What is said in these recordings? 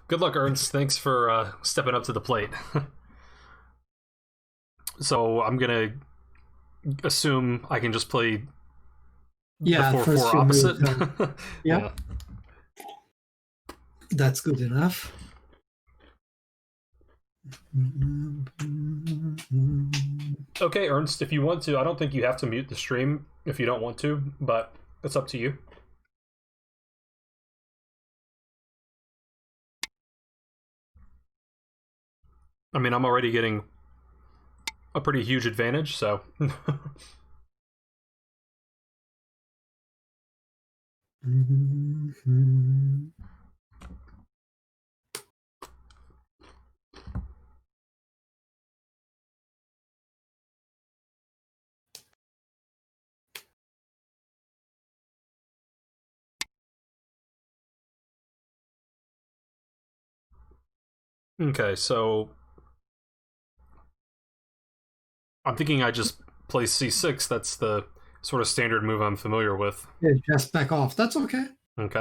Good luck, Ernst. Thanks for stepping up to the plate. So I'm gonna assume I can just play the Yeah, 4-4 first you move opposite. them. Yeah, Yeah. that's good enough. Okay, Ernst, if you want to, I don't think you have to mute the stream if you don't want to, but it's up to you. I mean, I'm already getting a pretty huge advantage, so. Okay, so I'm thinking I just play c6. That's the sort of standard move I'm familiar with. Yeah, just back off. That's okay. Okay.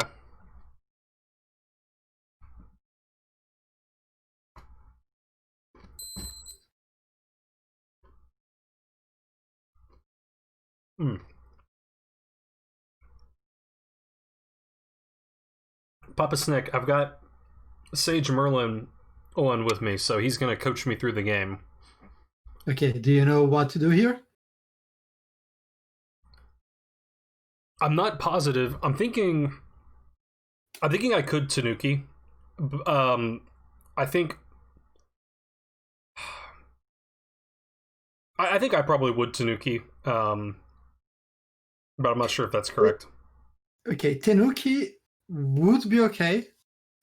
Hmm. Papa Snick, I've got Sage Merlin on with me, so he's going to coach me through the game. Okay, do you know what to do here? I'm not positive. I'm thinking I could Tanuki. I think I think I probably would Tanuki. But I'm not sure if that's correct. Okay, Tenuki would be okay,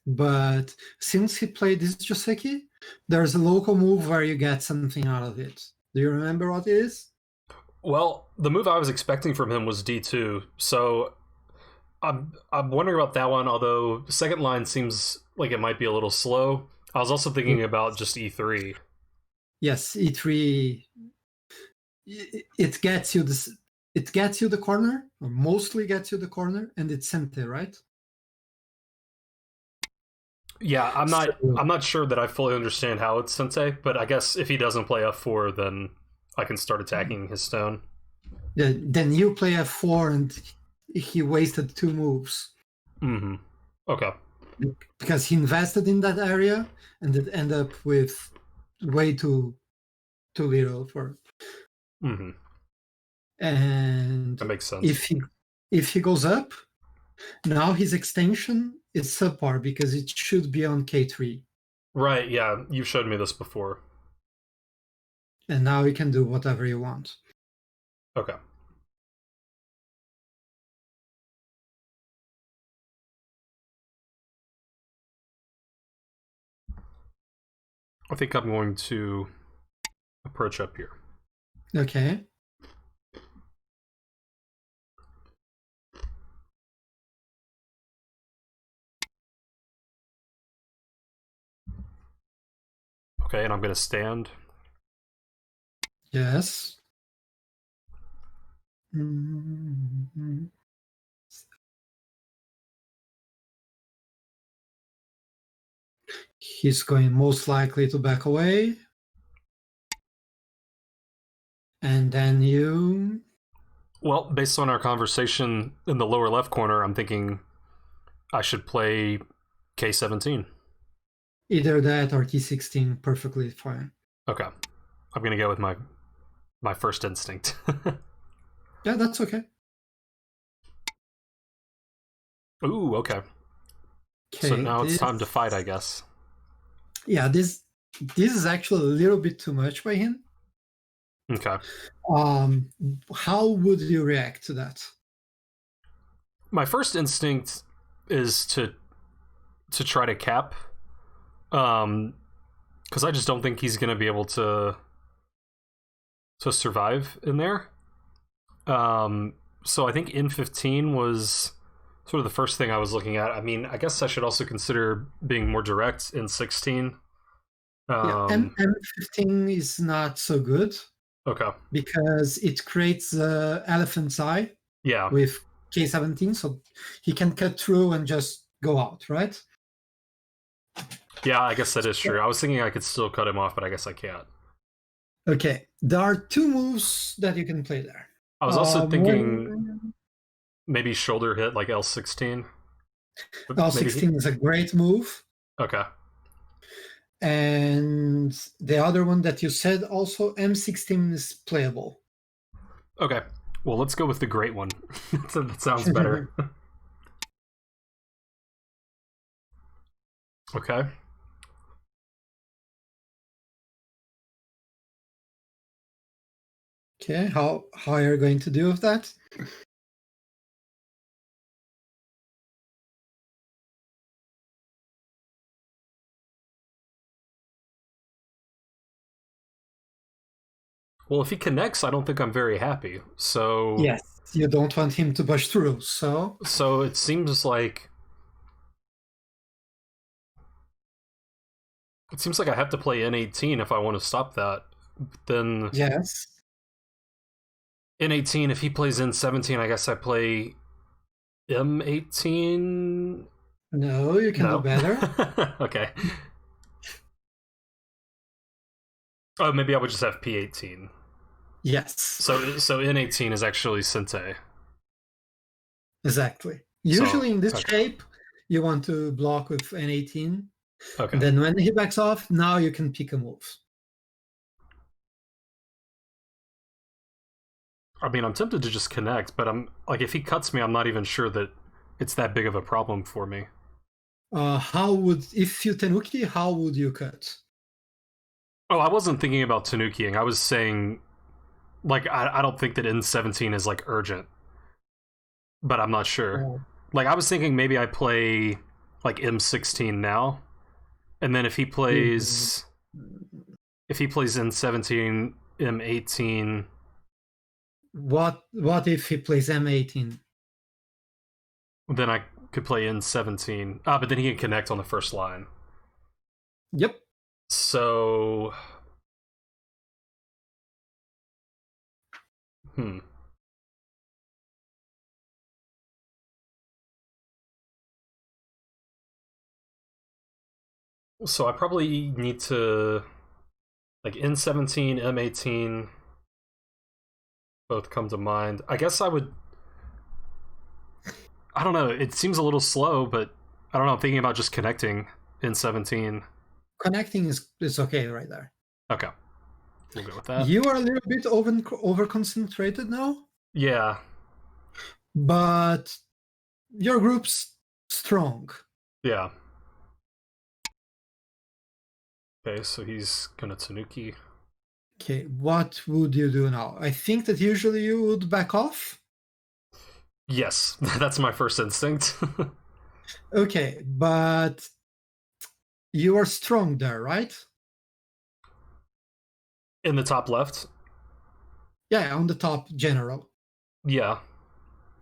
but since he played this Joseki, there's a local move where you get something out of it. Do you remember what it is? Well, the move I was expecting from him was D2, so I'm wondering about that one. Although the second line seems like it might be a little slow. I was also thinking about just E3. Yes, E3. It gets you this. It gets you the corner, or mostly gets you the corner, and it's empty, right? Yeah, So, I'm not sure that I fully understand how it's Sensei, but I guess if he doesn't play F4, then I can start attacking his stone. then you play F4, and he wasted 2 moves. Mm-hmm. Okay. Because he invested in that area, and it ended up with way too little for. Mm-hmm. And That makes sense. if he goes up, now his extension is subpar because it should be on K3. Right, yeah, you've showed me this before. And now you can do whatever you want. Okay. I think I'm going to approach up here. Okay. Okay, and I'm going to stand. Yes. Mm-hmm. He's going most likely to back away. And then you... Well, based on our conversation in the lower left corner, I'm thinking I should play K17. Either that or T16, perfectly fine. Okay. I'm going to go with my first instinct. Yeah, that's okay. Ooh, okay. So now it's time to fight, I guess. Yeah, this is actually a little bit too much by him. Okay. How would you react to that? My first instinct is to try to cap, because I just don't think he's going to be able to survive in there. So I think N15 was sort of the first thing I was looking at. I mean, I guess I should also consider being more direct in 16. Yeah, M15 is not so good. Okay. Because it creates elephant's eye. Yeah. With K17, so he can cut through and just go out, right? Yeah, I guess that is true. I was thinking I could still cut him off, but I guess I can't. Okay, there are two moves that you can play there. I was also thinking One, maybe shoulder hit like L16. But maybe he. L16 is a great move. Okay. And the other one that you said also, M16 is playable. Okay. Well, let's go with the great one. That sounds better. Okay. Okay, how are you going to deal with that? Well, if he connects, I don't think I'm very happy. So. Yes, you don't want him to push through, so. So it seems like. It seems like I have to play N18 if I want to stop that. Then. Yes. N18, if he plays N17, I guess I play M18. No, you can do No. better. Okay. Oh, maybe I would just have P18. Yes. So N18 is actually Sente. Exactly. So, Usually in this okay. shape, you want to block with N18. Okay. Then when he backs off, now you can pick a move. I mean, I'm tempted to just connect, but I'm like, if he cuts me, I'm not even sure that it's that big of a problem for me. If you Tenuki, how would you cut? Oh, I wasn't thinking about Tanukiing. I was saying, like, I don't think that N17 is like urgent, but I'm not sure. Oh. Like, I was thinking maybe I play like M16 now, and then if he Mhm. plays N17, M18. What if he plays M18? Then I could play N17. Ah, but then he can connect on the first line. Yep. So, hmm. So I probably need to like N17, M18 both come to mind. I guess I would. I don't know. It seems a little slow, but I don't know. I'm thinking about just connecting N17. Connecting is okay right there. Okay, we'll go with that. You are a little bit over concentrated now, Yeah. but your group's strong. Yeah. Okay, so he's gonna Tanuki. Okay, what would you do now? I think that usually you would back off. Yes, that's my first instinct. Okay, but you are strong there, right? In the top left. Yeah, on the top general. Yeah.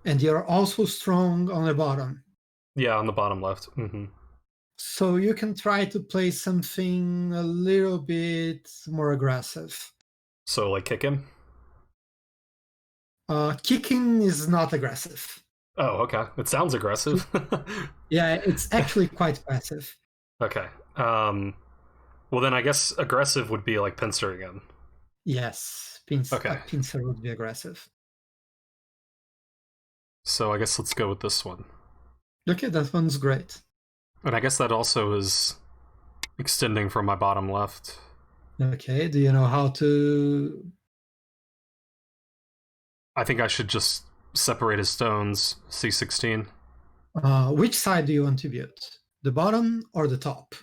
And you're also strong on the bottom. Yeah, on the bottom left. Mm-hmm. So you can try to play something a little bit more aggressive. So like kick him. Kicking is not aggressive. Oh, okay. It sounds aggressive. Yeah, it's actually quite passive. Okay. Well, then I guess aggressive would be like pincer again. Yes, a Okay. pincer would be aggressive. So I guess let's go with this one. Okay, that one's great. And I guess that also is extending from my bottom left. Okay, do you know how to... I think I should just separate his stones, C16. Which side do you want to build? The bottom or the top?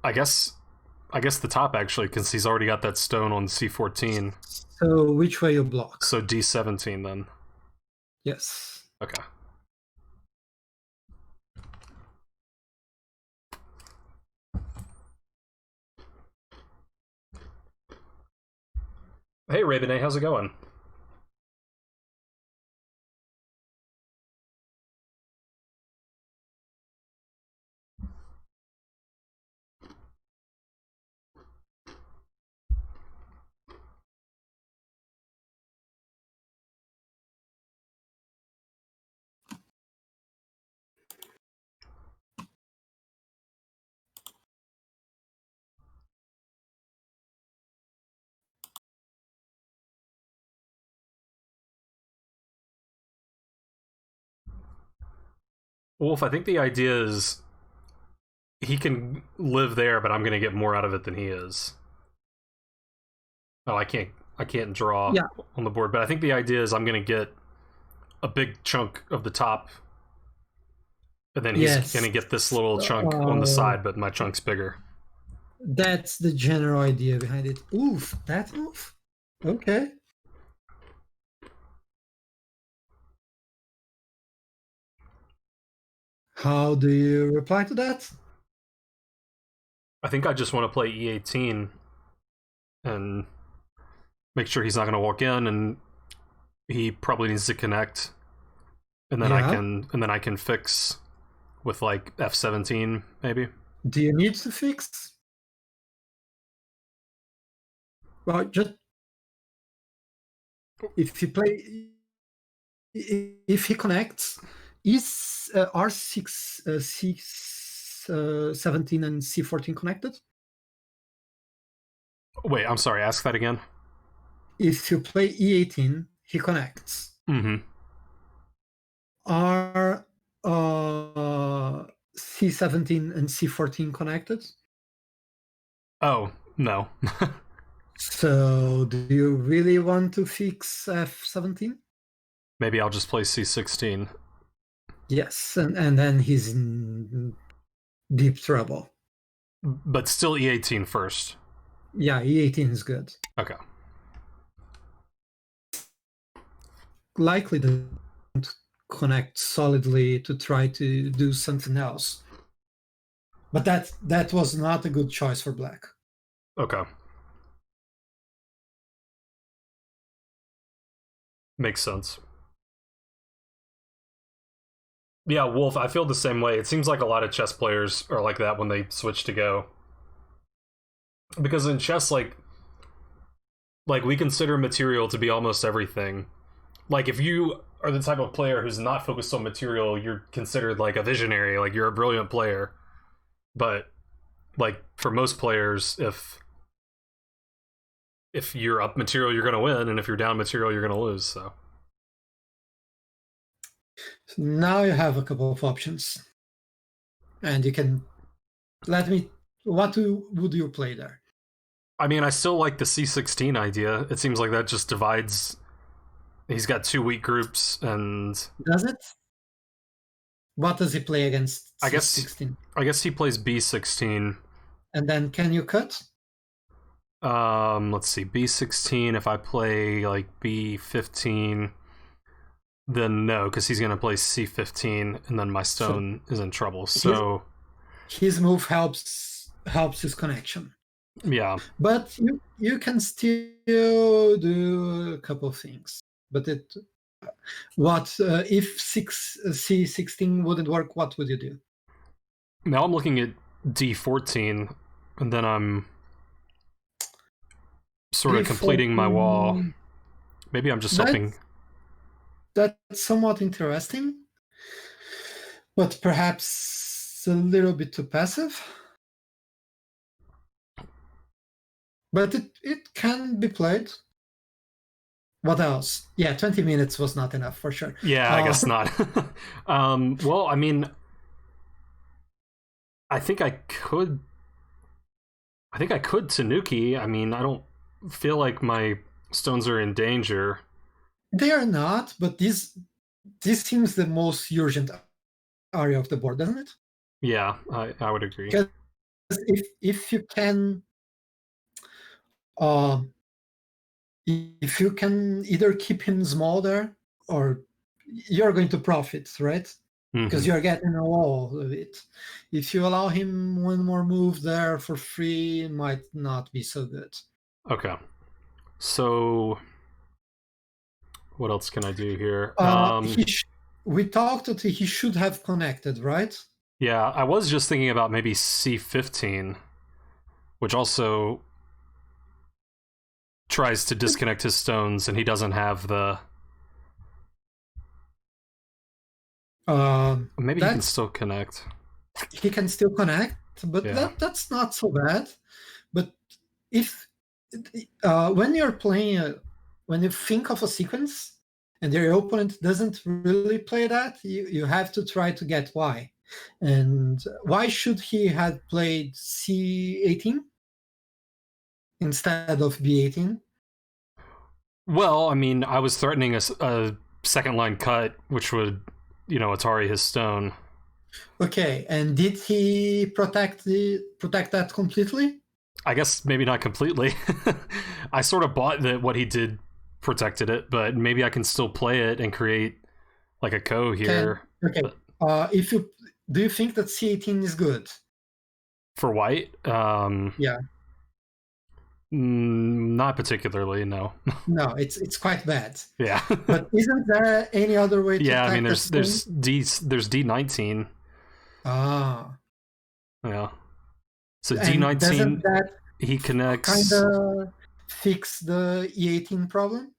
I guess the top actually, because he's already got that stone on C14. So which way you block? So D17 then. Yes. Okay. Hey Raybene, how's it going? Wolf, I think the idea is he can live there, but I'm going to get more out of it than he is. Oh, I can't draw Yeah. on the board, but I think the idea is I'm going to get a big chunk of the top, and then he's going Yes. to get this little chunk on the side, but my chunk's bigger. That's the general idea behind it. Oof, that move? Okay. How do you reply to that? I think I just want to play E18 and make sure he's not going to walk in, and he probably needs to connect, and then Yeah. I can fix with like F17 maybe. Do you need to fix? Well, just if you play, if he connects, is R6, C17 and C14 connected? Wait, I'm sorry. Ask that again. If you play E18, he connects. Mm-hmm. Are C17 and C14 connected? Oh no. So, do you really want to fix F17? Maybe I'll just play C16. Yes, and then he's in deep trouble. But still E18 first. Yeah, E18 is good. Okay. Likely don't connect solidly to try to do something else. But that was not a good choice for black. Okay. Makes sense. Yeah, Wolf, I feel the same way. It seems like a lot of chess players are like that when they switch to Go. Because in chess, like we consider material to be almost everything. Like if you are the type of player who's not focused on material, you're considered like a visionary, like you're a brilliant player. But like for most players, if you're up material, you're going to win, and if you're down material, you're going to lose. So now you have a couple of options, and you can let me. What would you play there? I mean, I still like the C16 idea. It seems like that just divides. He's got two weak groups, and Does it? What does he play against C16? I guess he plays B16. And then can you cut? Let's see, B16. If I play like B15, then no, because he's gonna play C15, and then my stone is in trouble. So his move helps his connection. Yeah, but you can still do a couple of things. But if C16 wouldn't work? What would you do? Now I'm looking at D14, and then I'm sort of completing my wall. Maybe I'm just something. That's somewhat interesting, but perhaps a little bit too passive. But it can be played. What else? Yeah, 20 minutes was not enough for sure. Yeah, I guess not. Well, I mean, I think I could Tanuki. I mean, I don't feel like my stones are in danger. They are not, but this seems the most urgent area of the board, doesn't it? Yeah, I would agree. Because if you can either keep him small there, or you're going to profit, right? Because you're getting a wall of it. If you allow him one more move there for free, it might not be so good. Okay. So what else can I do here? We talked that he should have connected, right? Yeah, I was just thinking about maybe C15, which also tries to disconnect his stones, and he doesn't have the... maybe he can still connect. He can still connect, but that's not so bad. But if when you're playing, when you think of a sequence and your opponent doesn't really play that, you have to try to get why. And why should he have played c18 instead of b18? Well, I mean, I was threatening a second line cut, which would, Atari his stone. Okay, and did he protect that completely? I guess maybe not completely. I sort of bought that what he did protected it, but maybe I can still play it and create like a co here. Okay. If you do you think that c18 is good For white? Yeah. Not particularly, no. No, it's quite bad. Yeah. But isn't there any other way to yeah, I attack mean that there's stone? there's D19. Ah. Yeah. So And doesn't D19 that he kind connects. of fix the E18 problem?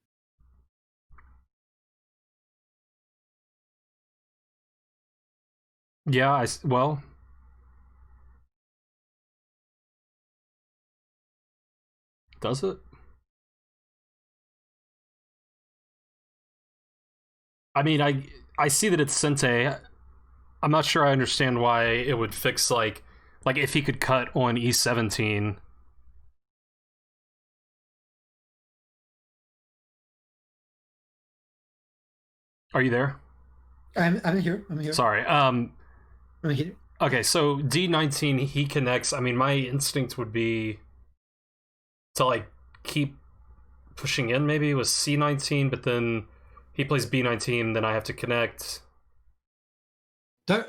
Yeah, well, does it? I mean, I see that it's Sente. I'm not sure I understand why it would fix like if he could cut on E17. Are you there? I'm here. I'm here. Sorry. I'm here. Okay, so D19 he connects. I mean, my instinct would be to like keep pushing in maybe with C19, but then he plays B19, then I have to connect. There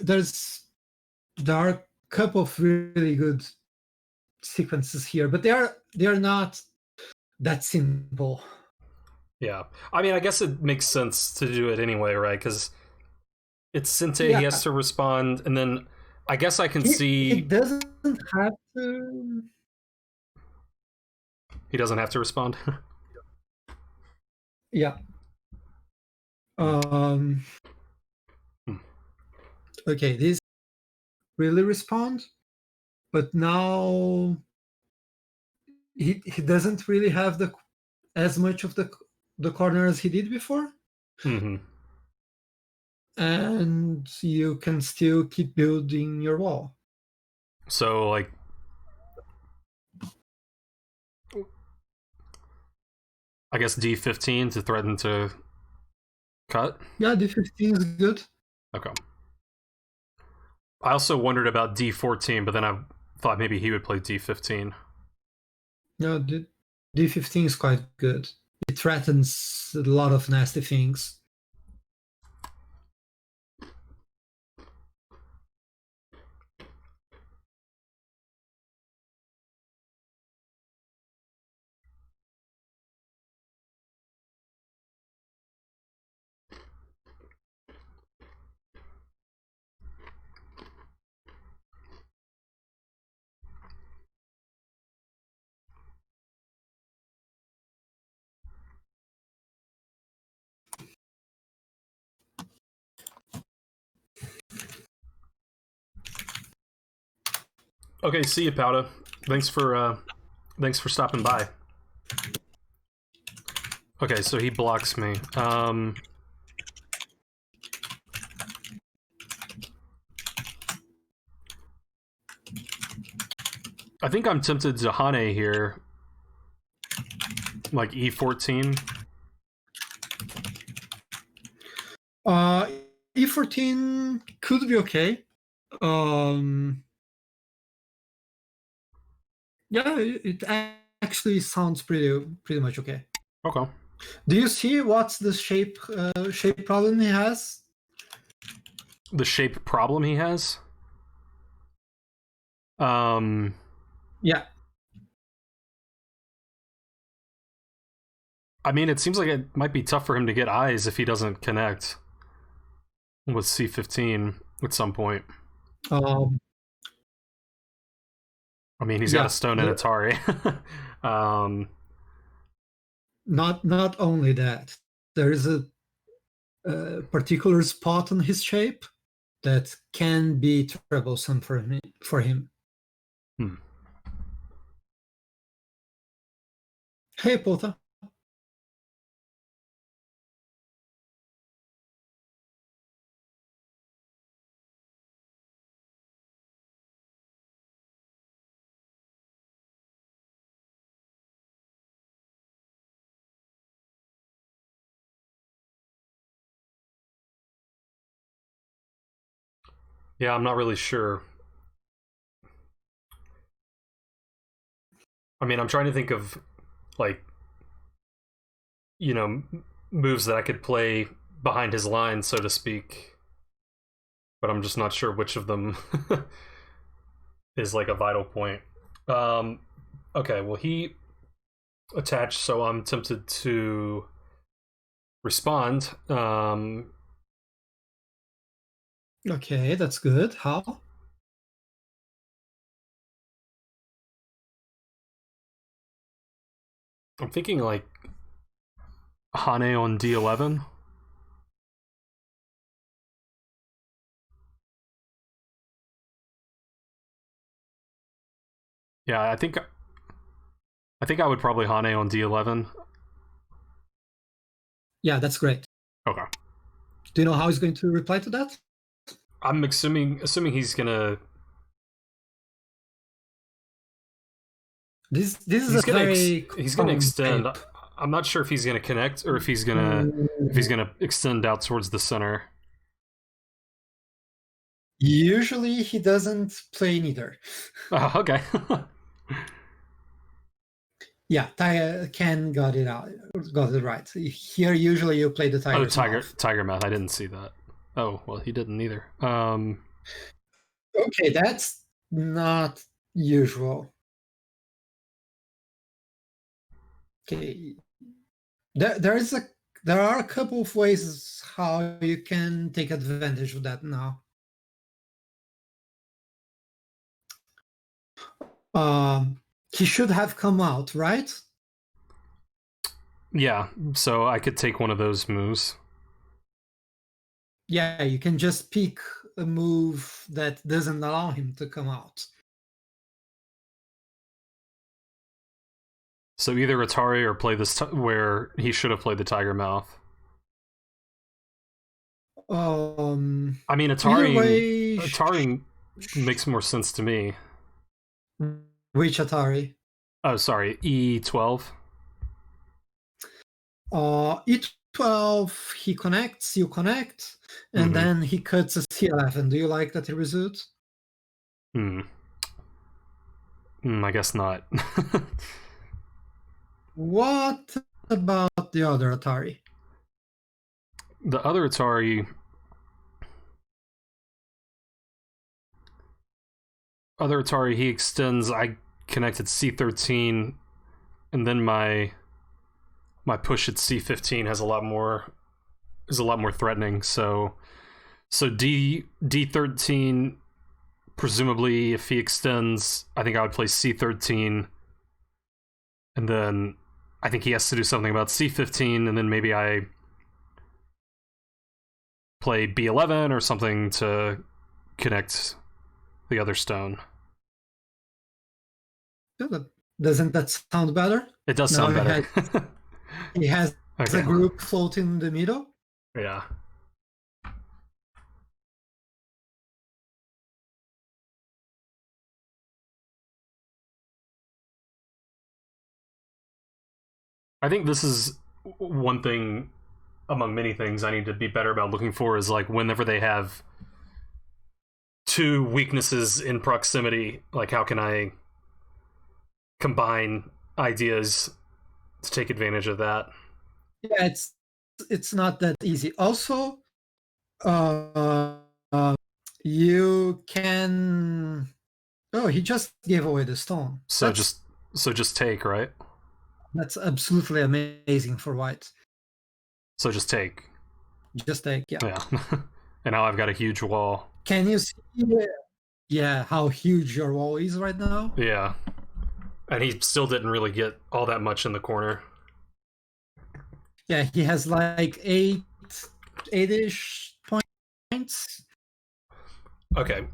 are a couple of really good sequences here, but they are not that simple. Yeah. I mean, I guess it makes sense to do it anyway, right? Because it's Sente, he Yeah, has to respond, and then I guess I can he see doesn't have to. he doesn't have to respond. Yeah. Hmm. Okay, this really respond, but now he doesn't really have the as much of the corner as he did before, Mm-hmm. and you can still keep building your wall. So like, I guess D15 to threaten to cut. Yeah, d15 is good. Okay. I also wondered about D14, but then I thought maybe he would play D15. No, d15 is quite good. It threatens a lot of nasty things. Okay, see you, Powda. Thanks for stopping by. Okay, so he blocks me. I think I'm tempted to Hane here, like E14. Uh, e14 could be okay. Yeah, it actually sounds pretty much okay. Okay. Do you see what's the shape problem he has? The shape problem he has. Yeah. I mean, it seems like it might be tough for him to get eyes if he doesn't connect with C15 at some point. Um, I mean, he's got a yeah. stone and Atari. Not only that, there is a particular spot on his shape that can be troublesome for him. Hmm. Hey, Pota. Yeah, I'm not really sure. I mean, I'm trying to think of like you know moves that I could play behind his line, so to speak. But I'm just not sure which of them is like a vital point. Um, okay, well he attached, so I'm tempted to respond. Okay, that's good. How? I'm thinking like Hane on D11. Yeah, I think I would probably Hane on D11. Yeah, that's great. Okay. Do you know how he's going to reply to that? I'm assuming he's gonna This is a very he's gonna common extend. type. I'm not sure if he's gonna connect or if he's gonna extend out towards the center. Usually he doesn't play neither. Oh, okay. Yeah, Tiger Ken got it right. Here, usually you play the Oh, tiger's mouth. tiger mouth. I didn't see that. Oh well, he didn't either. Okay, that's not usual. Okay, there are a couple of ways how you can take advantage of that now. He should have come out, right? Yeah, so I could take one of those moves. Yeah, you can just pick a move that doesn't allow him to come out. So either Atari or play this where he should have played the tiger mouth. I mean, Atari makes more sense to me. Which Atari? Oh, sorry, E12. E12, he connects, you connect, and then he cuts a C11. Do you like that result? I guess not. What about the other Atari? The other Atari. He extends. I connected C13, and then my push at C15 has a lot more threatening. So D13, presumably if he extends, I think I would play C13, and then I think he has to do something about C15, and then maybe I play B11 or something to connect the other stone. Doesn't that sound better? It does sound better. He has okay. a group floating in the middle. Yeah. I think this is one thing among many things I need to be better about looking for is like whenever they have two weaknesses in proximity, like how can I combine ideas to take advantage of that? Yeah, it's not that easy. Also, you can. Oh, he just gave away the stone. So just take, right? That's absolutely amazing for white. So just take. Just take, yeah. Yeah. And now I've got a huge wall. Can you see? Yeah, how huge your wall is right now? Yeah. And he still didn't really get all that much in the corner. Yeah, he has like eight-ish points. Okay.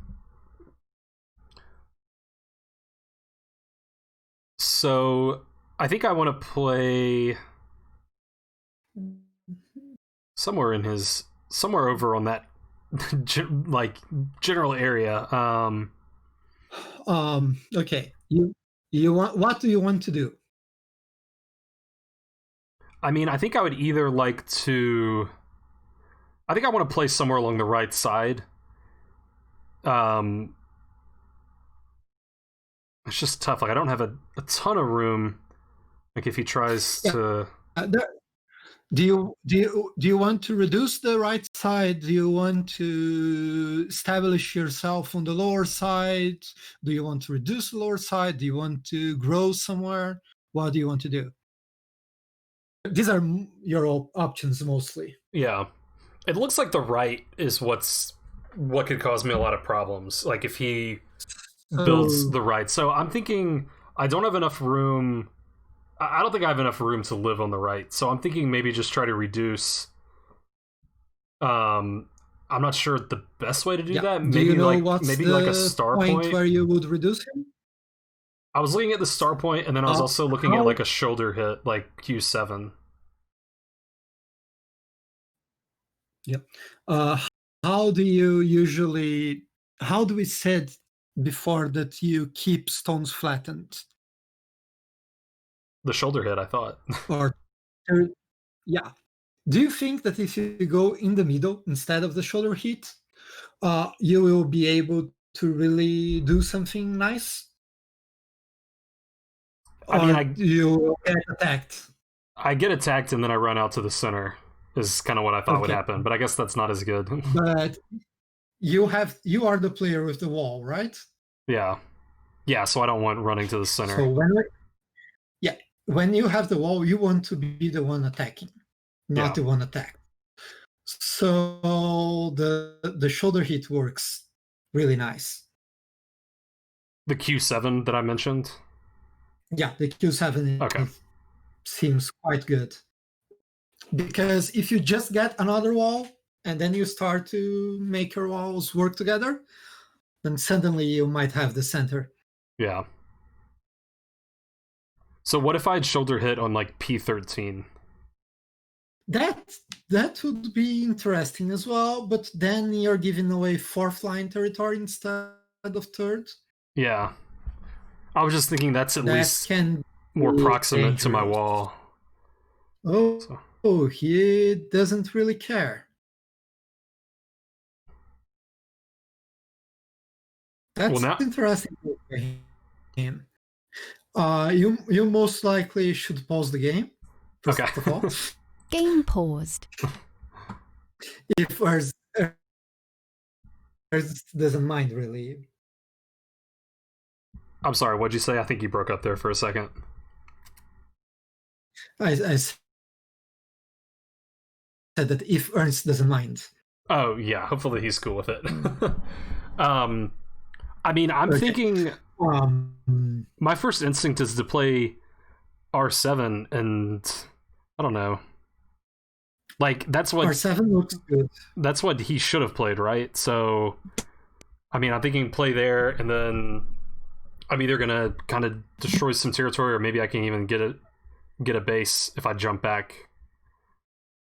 So I think I want to play somewhere over on that like general area. Okay. You want, what do you want to do? I mean, I think I would either like to. I think I want to play somewhere along the right side, Um, it's just tough. Like I don't have a ton of room. Like if he tries Yeah. to, Do you want to reduce the right side? Do you want to establish yourself on the lower side? Do you want to reduce the lower side? Do you want to grow somewhere? What do you want to do? These are your options mostly. yeah, it looks like the right is what could cause me a lot of problems. Like if he builds So the right, so I'm thinking I don't have enough room. I don't think I have enough room to live on the right, so I'm thinking maybe just try to reduce. Um, I'm not sure the best way to do yeah. that. Do you Maybe know like what's maybe like a the star point point. where you would reduce him? I was looking at the star point, and then I was also looking at How like a shoulder hit, like Q7. Yep. Uh, how do you usually? How do we said before that you keep stones flattened? The shoulder hit, I thought. Or yeah. Do you think that if you go in the middle instead of the shoulder hit, you will be able to really do something nice, I mean, or do you get attacked? I get attacked and then I run out to the center. Is kind of what I thought would Okay, happen, but I guess that's not as good. but you are the player with the wall, right? Yeah, yeah. So I don't want running to the So center. yeah, when you have the wall, you want to be the one attacking, not Yeah, the one attacked. So the shoulder hit works really nice. the Q7 that I mentioned. Yeah, the Q7 Okay. seems quite good, because if you just get another wall and then you start to make your walls work together, then suddenly you might have the center. Yeah. So what if I had shoulder hit on like P13? That that would be interesting as well, but then you're giving away fourth line territory instead of third. Yeah. I was just thinking that's at That least can more be proximate to my dangerous. wall. Oh, So he doesn't really care. well That's now. interesting for him. You most likely should pause the game, Okay. first of all. Game paused. If Urs doesn't mind really. I'm sorry. What'd you say? I think you broke up there for a second. I said that if Ernst doesn't mind. Oh yeah. Hopefully he's cool with it. um, I mean, I'm Okay. thinking Um, my first instinct is to play R7, and I don't know. Like that's what R7 looks good. that's what he should have played, right? So, I mean, I'm thinking play there, and then I'm either gonna kind of destroy some territory, or maybe I can even get a base if I jump back.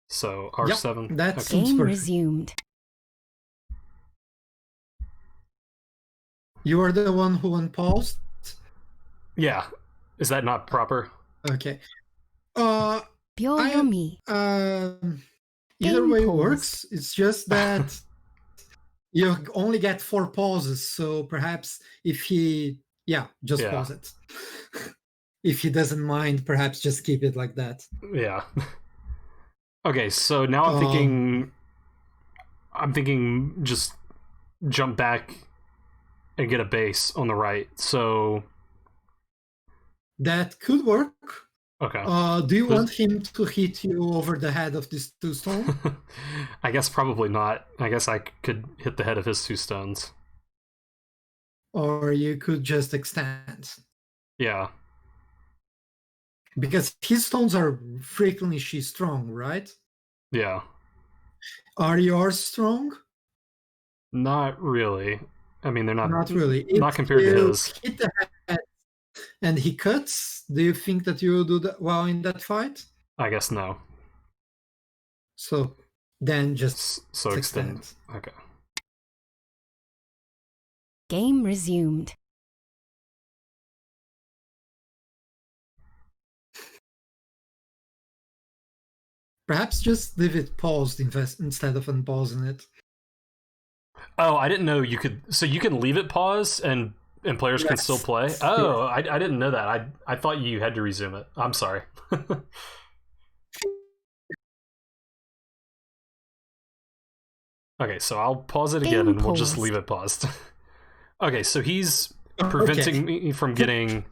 So R7. Yep, that Okay. seems Game perfect. resumed. You are the one who unpaused? Yeah. Is that not proper? Okay. I Byoyomi. Either Game way paused. works. It's just that you only get 4 pauses, so perhaps if he just Yeah. pause it. If he doesn't mind, perhaps just keep it like that. Yeah. Okay, so now I'm thinking just jump back and get a base on the right. So That could work. okay. Do you want him to hit you over the head of this 2 stone? I guess probably not. I guess I could hit the head of his 2 stones. Or you could just extend. Yeah. Because his stones are frequently strong, right? Yeah. Are yours strong? Not really. I mean, they're Not really. Not If compared to you his. hit the head and he cuts, do you think that you will do that well in that fight? I guess no. So then just So extend. extend. Okay. Game resumed. Perhaps just leave it paused instead of unpausing it. Oh, I didn't know you could. So you can leave it paused and players can still Yes. play. Yes. Oh, I didn't know that. I thought you had to resume it. I'm sorry. Okay, so I'll pause it again Game and we'll just paused. leave it paused. Okay, so he's Okay. preventing me from getting.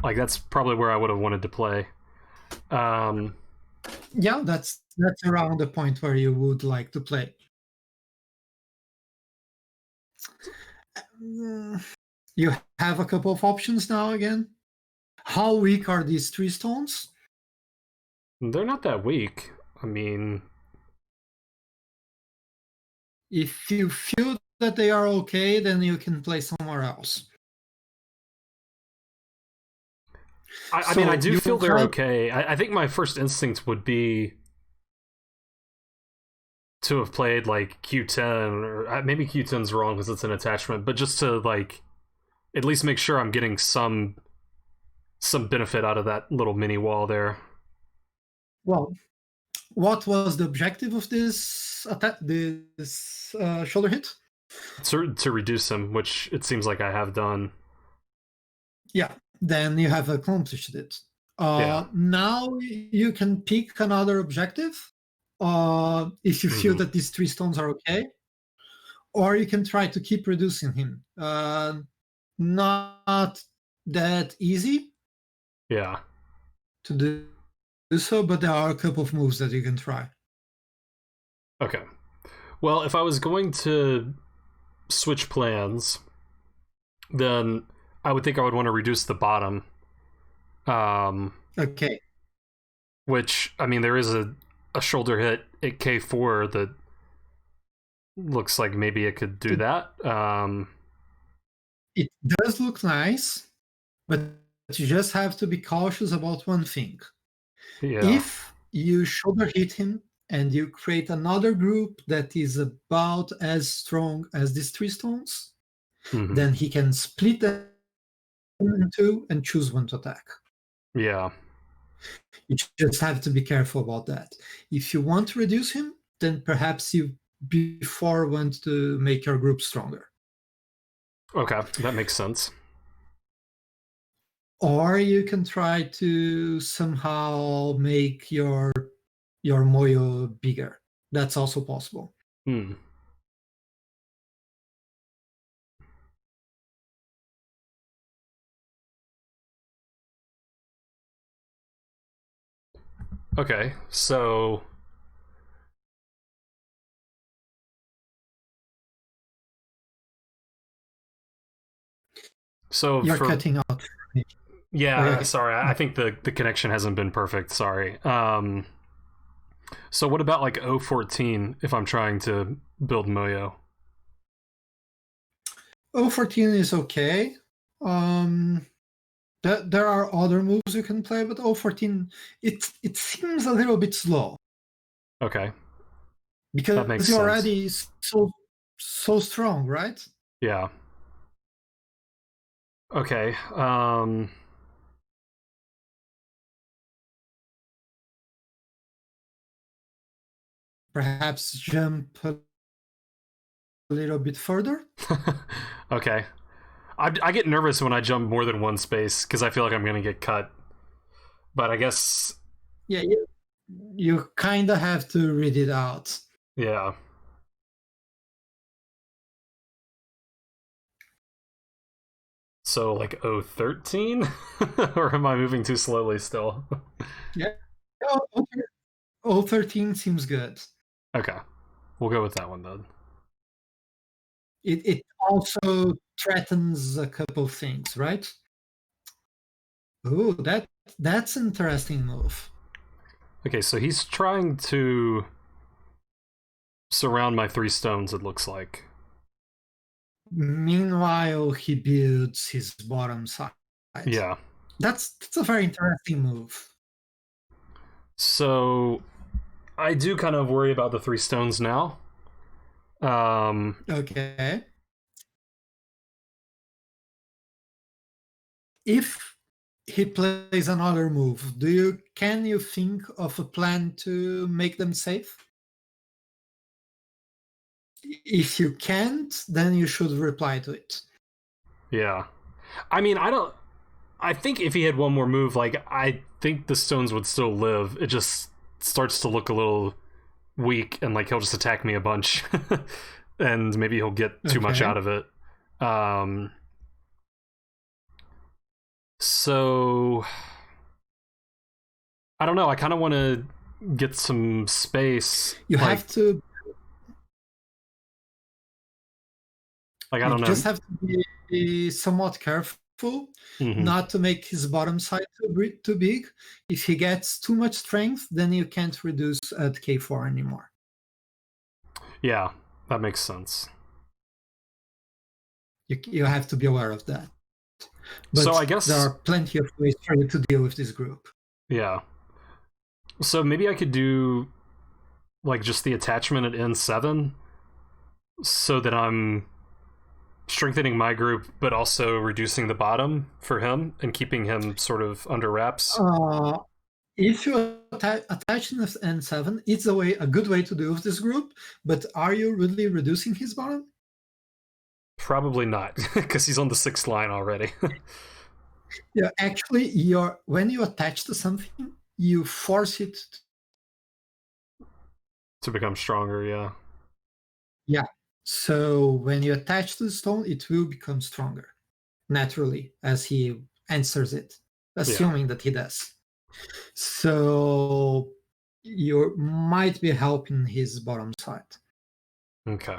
Like that's probably where I would have wanted to play. Yeah, that's around the point where you would like to play. You have a couple of options now again. How weak are these 3 stones? They're not that weak. I mean, If you feel that they are okay, then you can play somewhere else. I mean, I So do you feel they're have- okay. I think my first instinct would be to have played like Q10, or maybe Q10's wrong because it's an attachment, but just to like at least make sure I'm getting some benefit out of that little mini wall there. Well, what was the objective of this shoulder hit? To reduce him, which it seems like I have done. Yeah, then you have accomplished it. Yeah. Now you can pick another objective if you feel Mhm. that these 3 stones are okay, or you can try to keep reducing him. Not that easy Yeah. to do so, but there are a couple of moves that you can try. Okay. Well, if I was going to switch plans, then I would think I would want to reduce the bottom. Okay. Which I mean, there is a shoulder hit at K4 that looks like maybe it could do that. It does look nice, but you just have to be cautious about one thing. Yeah. If you shoulder hit him and you create another group that is about as strong as these 3 stones, Mhm. then he can split them in 2 and choose one to attack. Yeah. You just have to be careful about that. If you want to reduce him, then perhaps you before want to make your group stronger. Okay, that makes sense. Or you can try to somehow make your moyo bigger. That's also possible. Hmm. Okay, so You're for cutting out. yeah, Okay. sorry, I think the connection hasn't been perfect. Sorry. So what about like O14 if I'm trying to build Moyo? 014 is okay. There are other moves you can play, but 014 it seems a little bit slow Okay, because that makes you're sense. already so strong, right? Yeah. Okay. Perhaps jump a little bit further. Okay. I get nervous when I jump more than one space because I feel like I'm gonna get cut. But I guess Yeah, you kind of have to read it out. yeah. So like O13? Or am I moving too slowly still? Yeah. 013 seems good. Okay. We'll go with that one then. It also threatens a couple of things, right? Oh, that's an interesting move. Okay, so he's trying to surround my 3 stones, it looks like. Meanwhile, he builds his bottom side. Yeah. That's a very interesting move. So I do kind of worry about the 3 stones now. Okay. If he plays another move, can you think of a plan to make them safe? If you can't, then you should reply to it. Yeah. I mean, I think if he had one more move, like, I think the stones would still live. It just starts to look a little weak, and like he'll just attack me a bunch. And maybe he'll get too much out of it. So I don't know. I kind of want to get some space. You have to. Like, I don't know. You just have to be somewhat careful not to make his bottom side too big. If he gets too much strength, then you can't reduce at K4 anymore. Yeah, that makes sense. You have to be aware of that. But so I guess there are plenty of ways for you to deal with this group. Yeah. So maybe I could do like just the attachment at N7 so that I'm strengthening my group but also reducing the bottom for him and keeping him sort of under wraps. If you attach in N7, it's a good way to deal with this group, but are you really reducing his bottom? Probably not, because he's on the 6th line already. Yeah, actually, when you attach to something, you force it to become stronger, yeah. Yeah. So when you attach to the stone, it will become stronger naturally as he answers it, assuming that he does. So you might be helping his bottom side. Okay.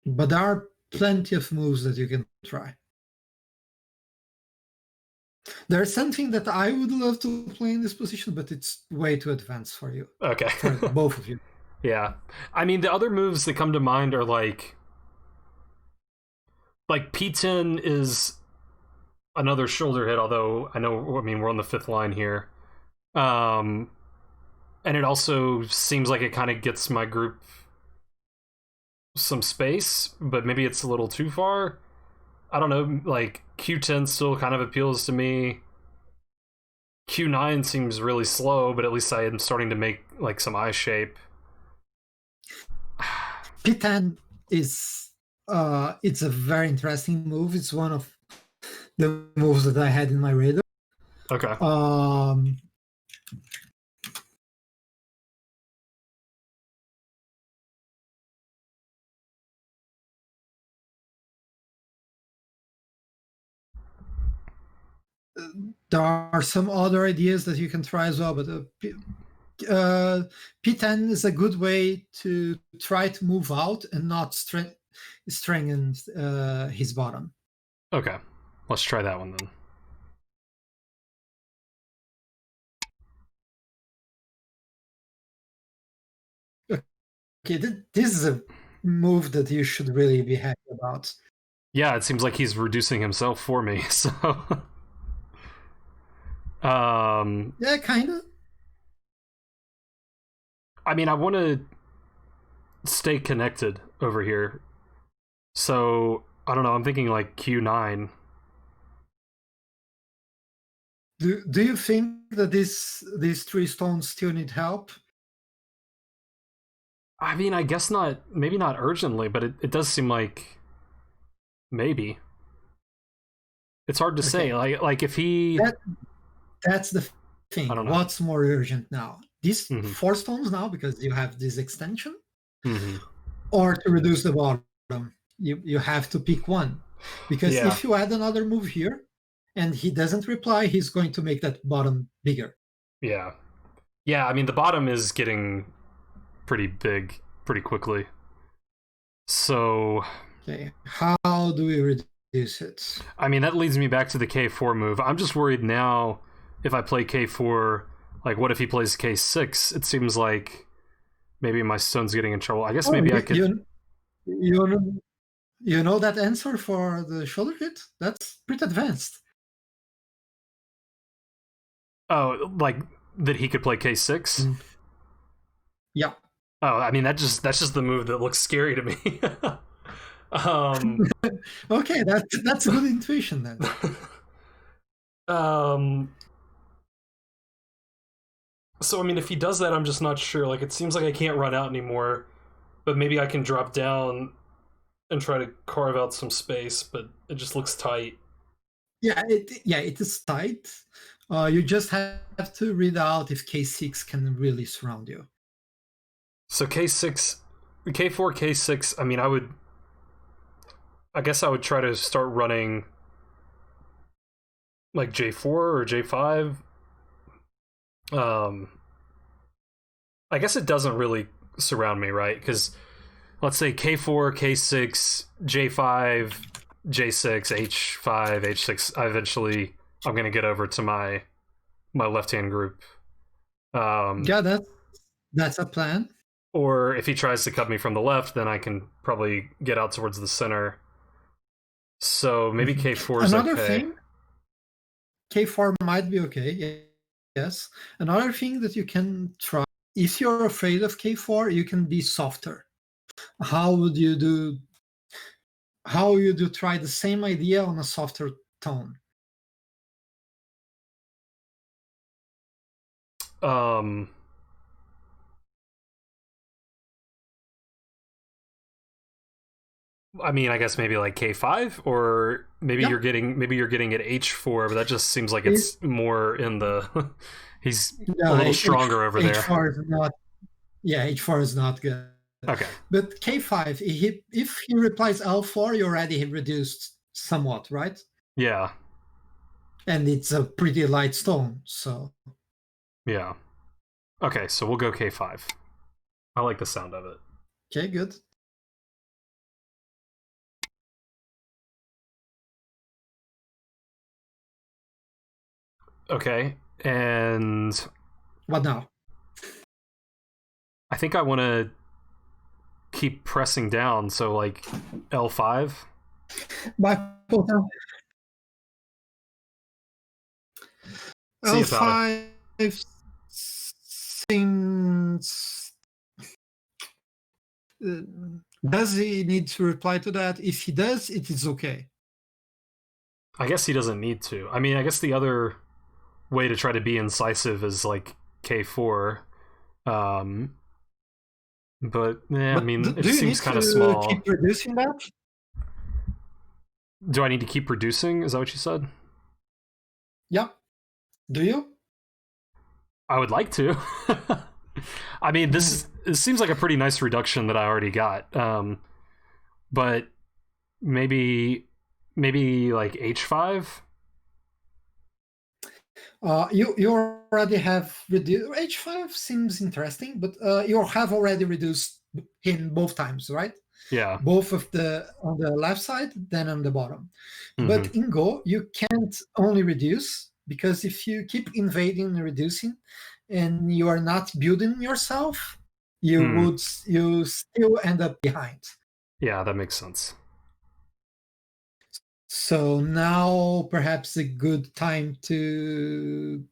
But there are plenty of moves that you can try. There's something that I would love to play in this position, but it's way too advanced for you. Okay. For both of you. Yeah. I mean, the other moves that come to mind are like P10 is another shoulder hit, although I mean, we're on the 5th line here. And it also seems like it kind of gets my group some space, but maybe it's a little too far. I don't know, like Q10 still kind of appeals to me. Q9 seems really slow, but at least I am starting to make like some eye shape. P10 is it's a very interesting move. It's one of the moves that I had in my radar. Okay. There are some other ideas that you can try as well, but P10 is a good way to try to move out and not strengthen his bottom. Okay, let's try that one then. Okay, this is a move that you should really be happy about. Yeah, it seems like he's reducing himself for me, so... Yeah, kind of. I mean, I want to stay connected over here. So, I don't know, I'm thinking like Q9. Do you think that these 3 stones still need help? I mean, I guess not, maybe not urgently, but it does seem like maybe. It's hard to say. Like if he... That's the thing. What's more urgent now? These 4 stones now, because you have this extension, or to reduce the bottom? You have to pick one. Because if you add another move here, and he doesn't reply, he's going to make that bottom bigger. Yeah. Yeah, I mean, the bottom is getting pretty big pretty quickly. So... Okay, how do we reduce it? I mean, that leads me back to the K4 move. I'm just worried now, if I play K4, like, what if he plays K6? It seems like maybe my stone's getting in trouble. I guess maybe I could... You know that answer for the shoulder hit? That's pretty advanced. Oh, like that he could play K6? Yeah. Oh, I mean, that's just the move that looks scary to me. Okay, that's a good intuition then. So I mean, if he does that, I'm just not sure. Like, it seems like I can't run out anymore. but maybe I can drop down and try to carve out some space, but it just looks tight. Yeah, it is tight. You just have to read out if K6 can really surround you. So K6, K4, K6. I mean, I guess I would try to start running like J4 or J5. I guess it doesn't really surround me, right? Because let's say K4, K6, J5, J6, H5, H6. I'm gonna get over to my left hand group. Yeah, that's a plan. Or if he tries to cut me from the left, then I can probably get out towards the center. So maybe K4 is Another okay. thing, K4 might be okay. Yes. Another thing that you can try, if you're afraid of K4, you can be softer. How would you do? How would you try the same idea on a softer tone? I mean, I guess maybe like K5, or maybe you're getting at H4, but that just seems like it's more in the. He's a little stronger over there. H4 is not. Yeah, H4 is not good. Okay. But K5, if he replies L4, you already reduced somewhat, right? Yeah. And it's a pretty light stone, so. Yeah. Okay, so we'll go K5. I like the sound of it. Okay, good. Okay, and What now? I think I want to keep pressing down, so like L5. L5 seems. Does he need to reply to that? If he does, it is okay. I guess he doesn't need to. I mean, I guess the other way to try to be incisive is like K4. But yeah, I mean, it seems kind of small. Keep reducing that? Do I need to keep reducing? Is that what you said? Yeah. Do you? I would like to. I mean, it seems like a pretty nice reduction that I already got. But maybe like H5. You already have reduced. H5 seems interesting, but you have already reduced him both times, right? Yeah. Both of on the left side, then on the bottom. Mm-hmm. But in Go, you can't only reduce, because if you keep invading and reducing, and you are not building yourself, you still end up behind. Yeah, that makes sense. So now perhaps a good time to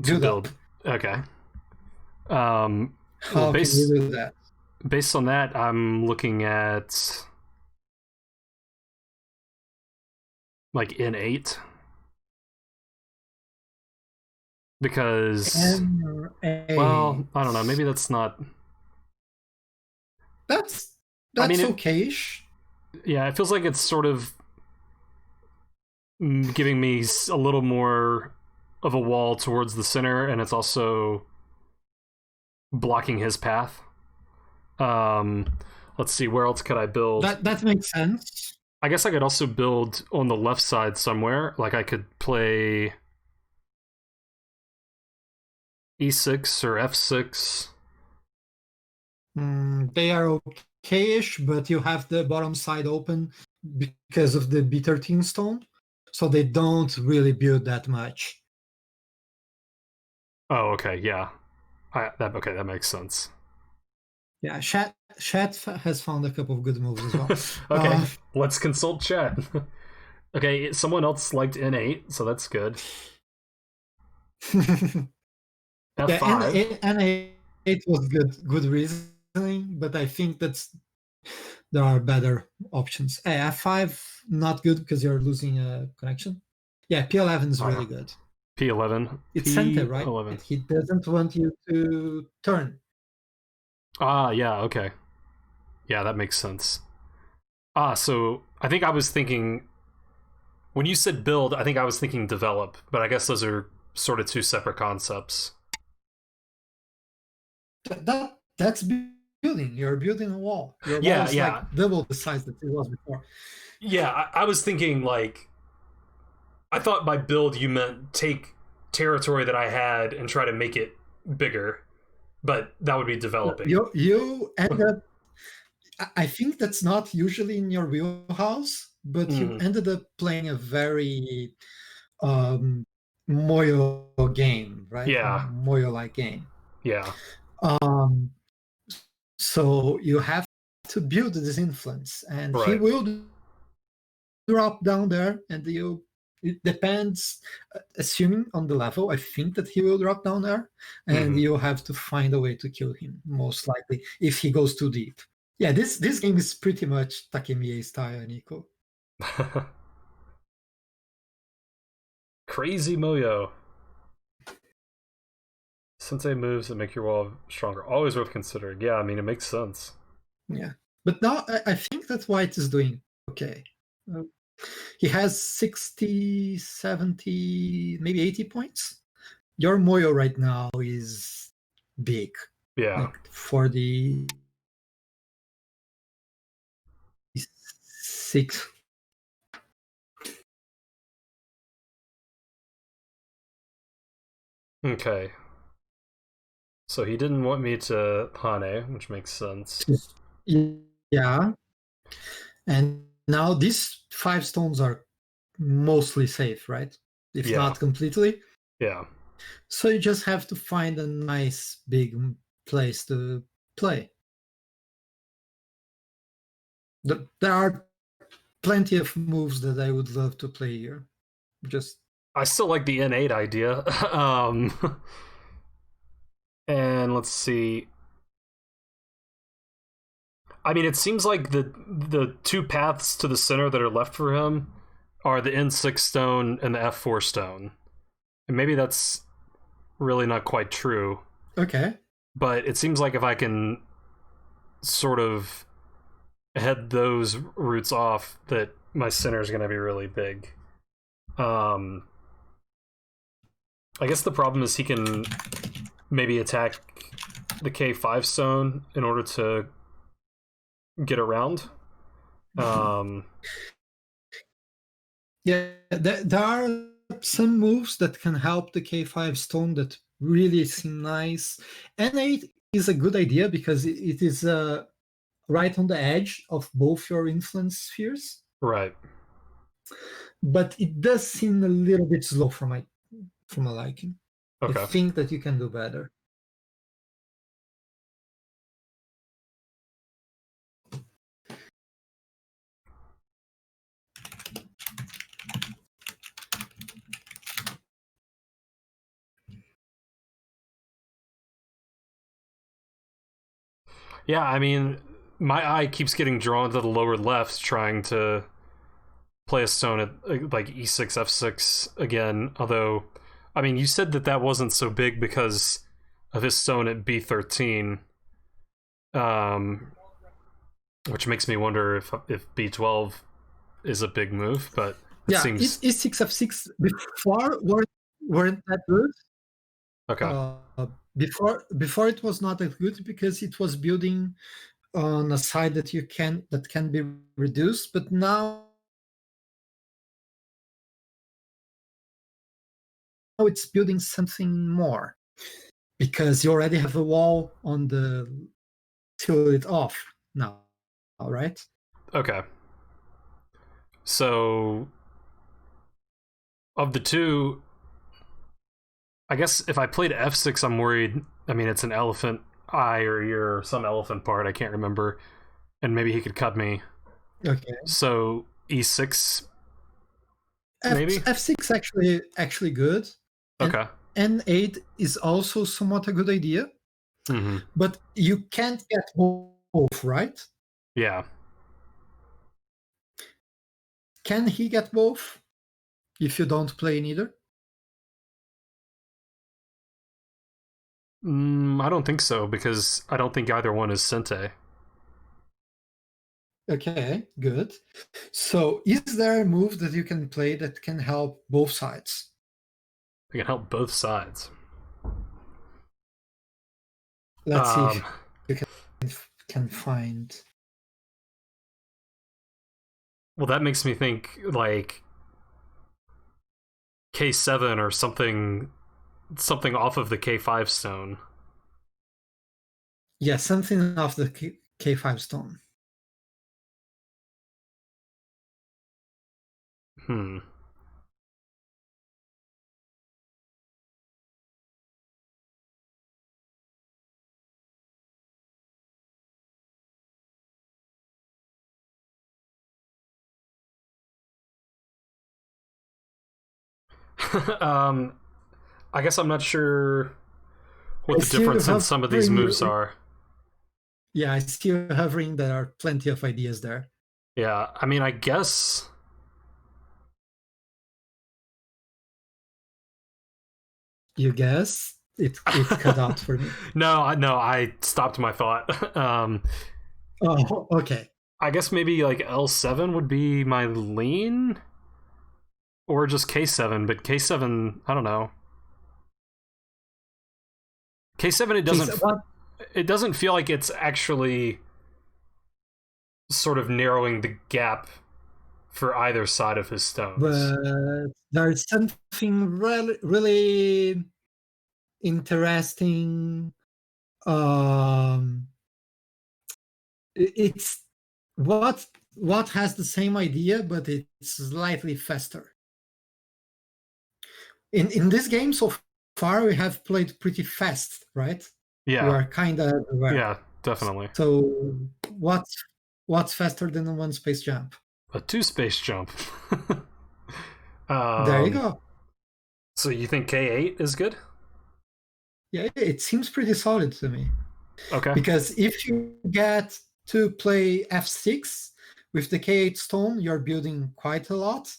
build. Okay. How can you do that? Based on that, I'm looking at like N8. Because well, I don't know, maybe that's not. That's okay-ish. Yeah, it feels like it's sort of giving me a little more of a wall towards the center, and it's also blocking his path. Let's see, where else could I build? That makes sense. I guess I could also build on the left side somewhere. Like I could play E6 or F6. They are okay-ish, but you have the bottom side open because of the B13 stone, so they don't really build that much. Oh, okay, yeah. That makes sense. Yeah, chat has found a couple of good moves as well. Okay, let's consult chat. Okay, someone else liked N8, so that's good. F5. Yeah, N8 was good reasoning, but I think there are better options. F5 not good because you're losing a connection. Yeah, P11 is really good. P11. It's center, right? He doesn't want you to turn. Ah, yeah, okay. Yeah, that makes sense. Ah, so I think I was thinking when you said build, I think I was thinking develop, but I guess those are sort of two separate concepts. That's building. You're building a wall. Your wall Yeah, is like yeah. double the size that it was before. Yeah, I was thinking like I thought by build you meant take territory that I had and try to make it bigger, but that would be developing. You end up. I think that's not usually in your wheelhouse, but you Mm, ended up playing a very um, Moyo game, right? A yeah, Moyo-like game. yeah, Um, so you have to build this influence, and he right. will drop down there, and you. It depends, assuming on the level. I think that he will drop down there, and Hmm. you have to find a way to kill him, most likely, if he goes too deep. Yeah, this game is pretty much Takemiya style, Nico. Crazy Moyo. Sensei moves that make your wall stronger. Always worth considering. Yeah, I mean, it makes sense. Yeah, but now I think that White is doing okay. Uh, he has 60, 70, maybe 80 points. Your Moyo right now is big, Yeah. like 46. Okay. So he didn't want me to Hane, which makes sense. Yeah, and now these 5 stones are mostly safe, right? If Yeah. not completely. Yeah. So you just have to find a nice big place to play. There are plenty of moves that I would love to play here. Just I still like the N8 idea. And let's see. I mean, it seems like the two paths to the center that are left for him are the N6 stone and the F4 stone. And maybe that's really not quite true, okay. but it seems like if I can sort of head those routes off, that my center is going to be really big. Um, I guess the problem is he can maybe attack the K5 stone in order to get around. Um, Yeah, there are some moves that can help the K5 stone that really seem nice. N8 is a good idea because it is right on the edge of both your influence spheres, right. but it does seem a little bit slow for my liking. I Okay. think that you can do better. Yeah, I mean, my eye keeps getting drawn to the lower left, trying to play a stone at like E6, F6 again. Although, I mean, you said that that wasn't so big because of his stone at B13, um, which makes me wonder if B12 is a big move. But it Yeah, seems E6 F6 before weren't that good. okay. Before it was not that good because it was building on a side that can be reduced, but now it's building something more because you already have a wall on the till it off now, all right? Okay. So of the two, I guess if I played F6, I'm worried. I mean, it's an elephant eye or ear or some elephant part. I can't remember. And maybe he could cut me. Okay. So E6, maybe? F6 actually good. And Okay. N8 is also somewhat a good idea, Mm-hmm. but you can't get both, right? Yeah. Can he get both if you don't play neither? I don't think so, because I don't think either one is Sente. Okay, good. So, is there a move that you can play that can help both sides? It can help both sides. Let's see if you can find. Well, that makes me think like K7 or something off of the K5 stone. Yeah, something off the K5 stone. Hmm. I guess I'm not sure what the difference in some of these moves are. Yeah, I see you hovering. There are plenty of ideas there. Yeah, I mean, I guess. You guess? It cut out for me. No, I stopped my thought. Oh, okay. I guess maybe like L7 would be my lean, or just K7. But K7, I don't know. K7, it doesn't feel like it's actually sort of narrowing the gap for either side of his stones. But there's something really interesting. It's what has the same idea, but it's slightly faster. In this game so far, we have played pretty fast, right? Yeah, we are kind of everywhere. Yeah, definitely. So what's faster than a one space jump? A 2-space jump. There you go. So you think K8 is good? Yeah, it seems pretty solid to me. Okay. Because if you get to play F6 with the K8 stone, you're building quite a lot.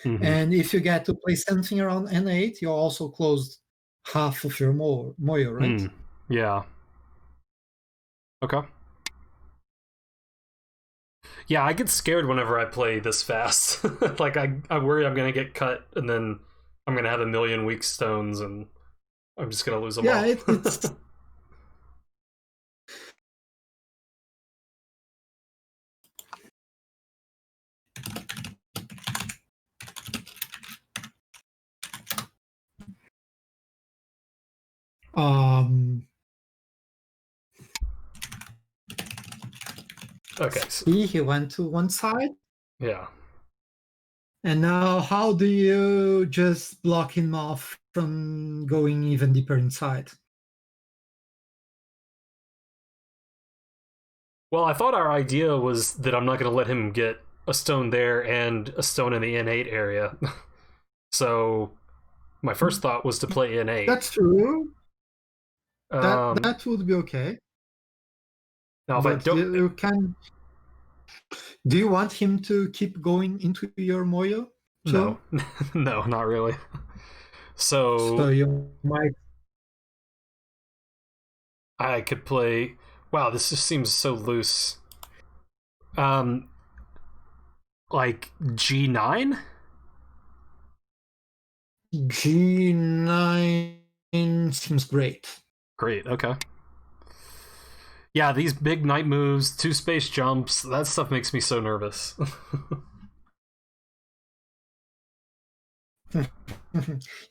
Mm-hmm. And if you get to play something around N8, you also closed half of your moyo, right? Yeah. Okay. Yeah, I get scared whenever I play this fast. Like, I worry I'm going to get cut, and then I'm going to have a million weak stones, and I'm just going to lose them all. Yeah, it's... Okay. See, he went to one side. Yeah. And now how do you just block him off from going even deeper inside? Well, I thought our idea was that I'm not going to let him get a stone there and a stone in the N8 area. So my first thought was to play N8. That's true. That would be okay. Now, if I don't... you can... Do you want him to keep going into your moyo? No. No, not really. So you might... I could play... Wow, this just seems so loose. Like G9? G9 seems great. Great, okay. Yeah, these big night moves, 2-space jumps, that stuff makes me so nervous. Yeah,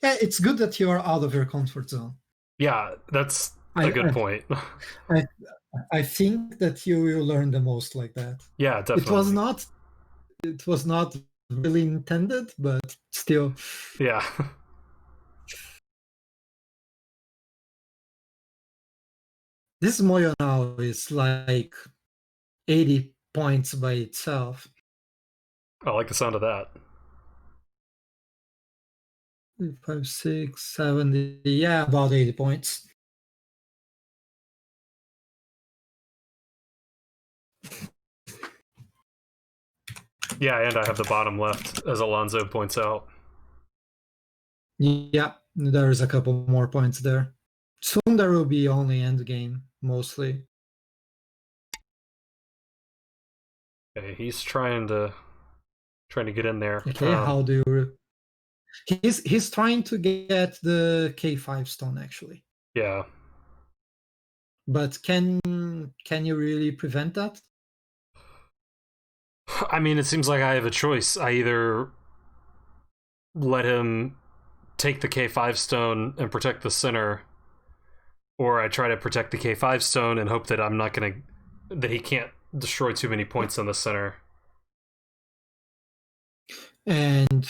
it's good that you are out of your comfort zone. Yeah, that's a good point. I think that you will learn the most like that. Yeah, definitely. It was not really intended, but still. Yeah. This moyo now is like 80 points by itself. I like the sound of that. 5, 6, 7, yeah, about 80 points. Yeah, and I have the bottom left, as Alonso points out. Yeah, there's a couple more points there. Soon there will be only endgame, mostly. Okay, he's trying to get in there. Okay, how do you... He's trying to get the K5 stone, actually. Yeah. But can you really prevent that? I mean, it seems like I have a choice. I either let him take the K5 stone and protect the center, or I try to protect the K5 stone and hope that I'm not gonna that he can't destroy too many points in the center. And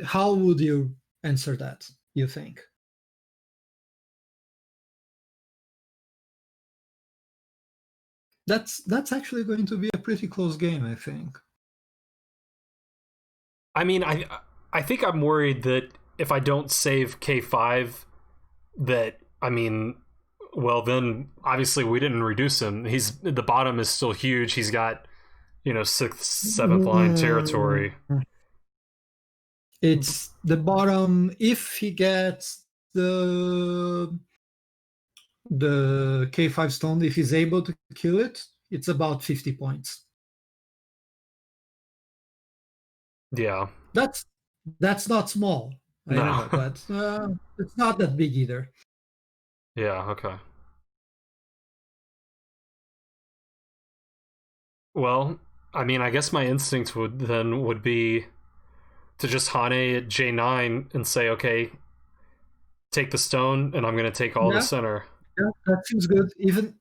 how would you answer that, you think? That's actually going to be a pretty close game, I think. I mean, I think I'm worried that if I don't save K5, that I mean, well then obviously we didn't reduce him. He's the bottom is still huge. He's got, you know, 6th, 7th line territory. It's the bottom. If he gets the K5 stone, if he's able to kill it, it's about 50 points. Yeah. That's not small. I know, but it's not that big either. Yeah, okay. Well, I mean, I guess my instinct would be to just Hane at J9 and say, okay, take the stone, and I'm going to take all the center. Yeah, that seems good.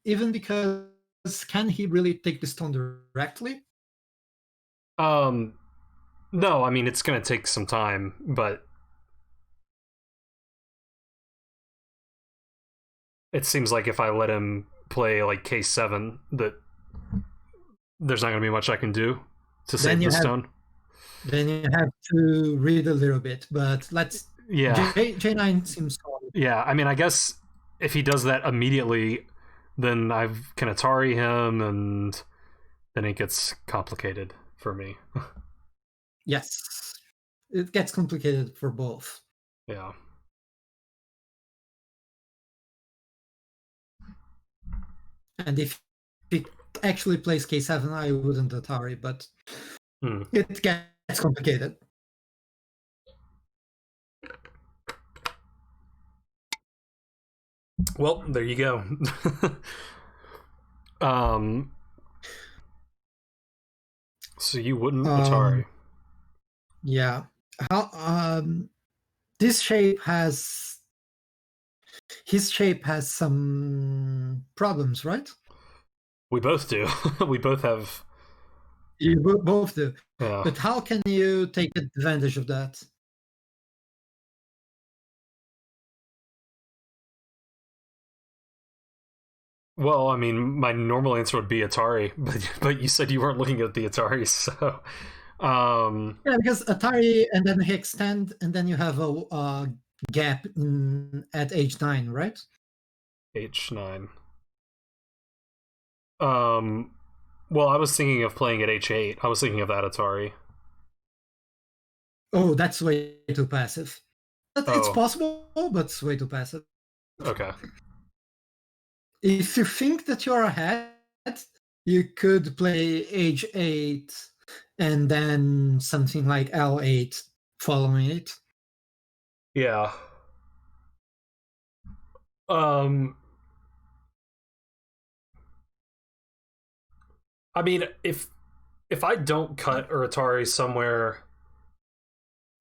Even because can he really take the stone directly? No, I mean it's going to take some time, but it seems like if I let him play like K7, that there's not going to be much I can do to save the stone. Then you have to read a little bit, but let's... Yeah. J9 seems solid. Yeah, I mean, I guess if he does that immediately, then I can Atari him, and then it gets complicated for me. Yes. It gets complicated for both. Yeah. And if he actually plays K7, I wouldn't Atari, but it gets complicated. Well, there you go. So you wouldn't Atari. Yeah. How his shape has some problems, right? We both do. We both have. You both do. Yeah. But how can you take advantage of that? Well, I mean, my normal answer would be Atari, but you said you weren't looking at the Atari, so. Yeah, because Atari, and then he extend, and then you have a gap at H9, right? H9. Well, I was thinking of playing at H8. I was thinking of that Atari. Oh, that's way too passive. It's possible, but it's way too passive. Okay. If you think that you're ahead, you could play H8 and then something like L8 following it. Yeah. I mean, if I don't cut or Atari somewhere,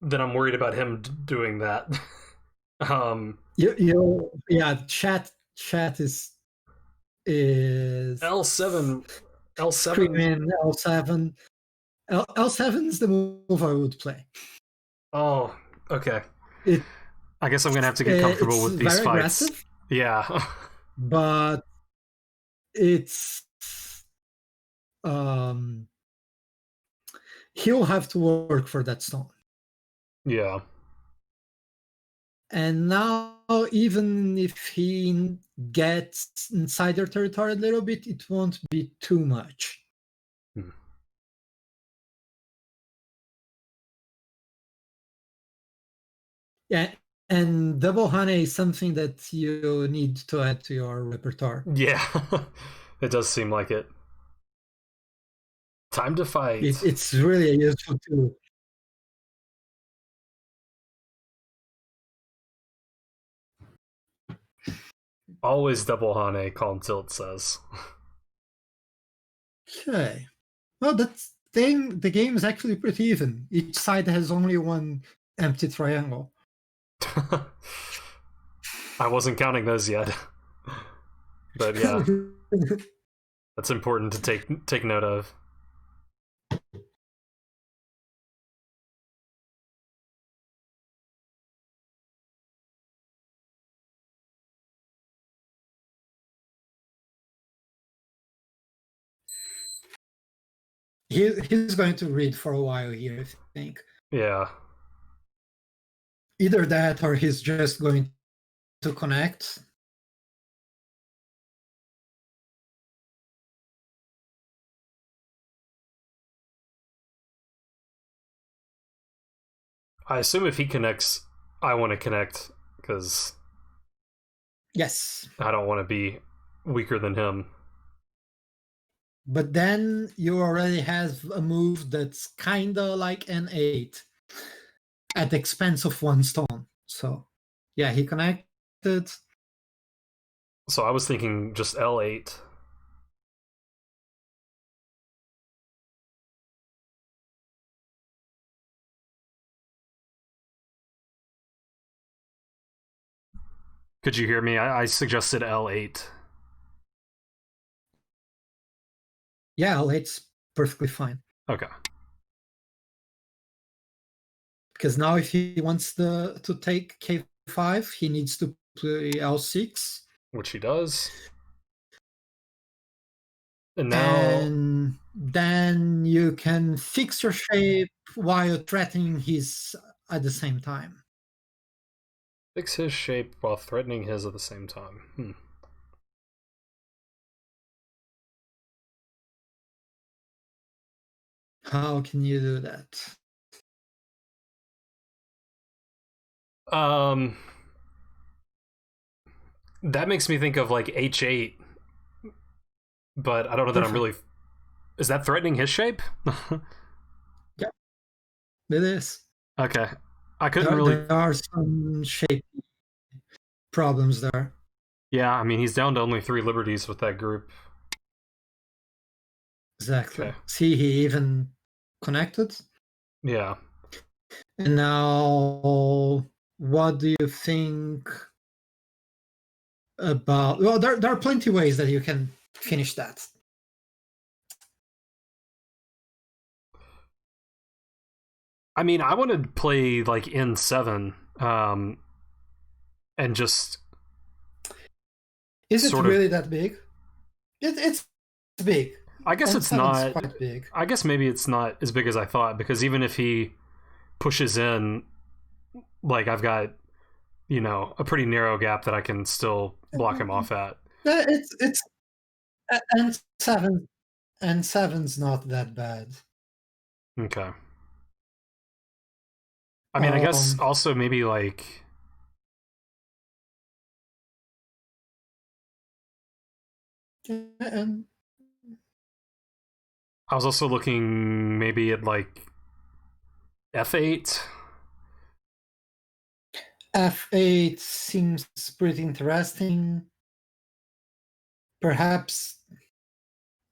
then I'm worried about him doing that. Yeah, chat is L7 screaming L7. L7 is the move I would play. Oh, okay. I guess I'm gonna have to get comfortable with these fights. Aggressive, yeah. But it's he'll have to work for that stone. Yeah. And now, even if he gets inside their territory a little bit, it won't be too much. Yeah, And double honey is something that you need to add to your repertoire. Yeah, it does seem like it. Time to fight. It's really a useful tool. Always double Hane, Calm Tilt says. Okay. Well, the game is actually pretty even. Each side has only one empty triangle. I wasn't counting those yet. But yeah, that's important to take note of. He's going to read for a while here, I think. Yeah. Either that or he's just going to connect. I assume if he connects, I want to connect because Yes. I don't want to be weaker than him. But then you already have a move that's kind of like an 8 at the expense of one stone. So, yeah, he connected. So I was thinking just L8. Could you hear me? I suggested L8. Yeah, L8's perfectly fine. Okay. Because now if he wants to take K5, he needs to play L6. Which he does. And now... And then you can fix your shape while threatening his at the same time. Fix his shape while threatening his at the same time. How can you do that? That makes me think of like H8, but I don't know that I'm really... Is that threatening his shape? Yeah, it is. Okay. I couldn't There are some shape problems there. Yeah, I mean, he's down to only 3 liberties with that group. Exactly. Okay. See, he even connected. Yeah. And now, what do you think about... Well, there are plenty of ways that you can finish that. I mean, I want to play like N7, and just... Is it really that big? It's big. I guess it's not quite big. I guess maybe it's not as big as I thought, because even if he pushes in, like, I've got, you know, a pretty narrow gap that I can still block him off at. Yeah, it's N7's not that bad. Okay. I mean, I guess also maybe like... And I was also looking maybe at like F8. F8 seems pretty interesting. Perhaps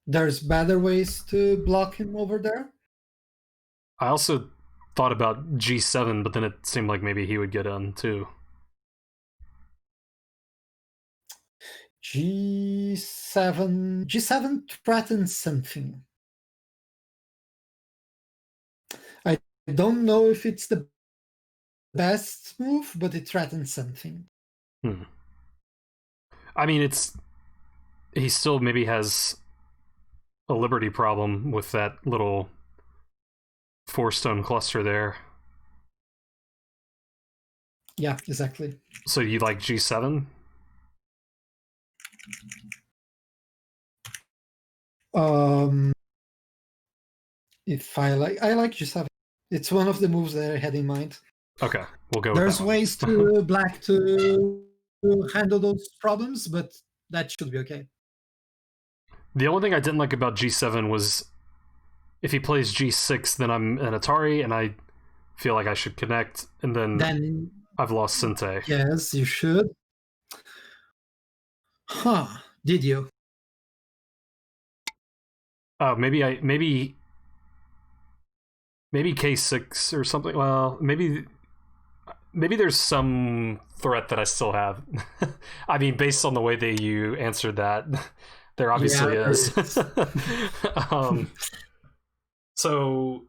there's better ways to block him over there. I also thought about G7, but then it seemed like maybe he would get in too. G7 threatens something. I don't know if it's the best move, but it threatens something. I mean, he still maybe has a liberty problem with that little 4-stone cluster there. Yeah, exactly. So you like G7? If I like G7. It's one of the moves that I had in mind. Okay, we'll go with There's that one. ways to black to handle those problems, but that should be okay. The only thing I didn't like about G7 was if he plays G6, then I'm an Atari, and I feel like I should connect, and then I've lost Sente. Yes, you should. Huh? Did you? Oh, maybe K6 or something. Well, maybe there's some threat that I still have. I mean, based on the way that you answered that, there obviously is. So,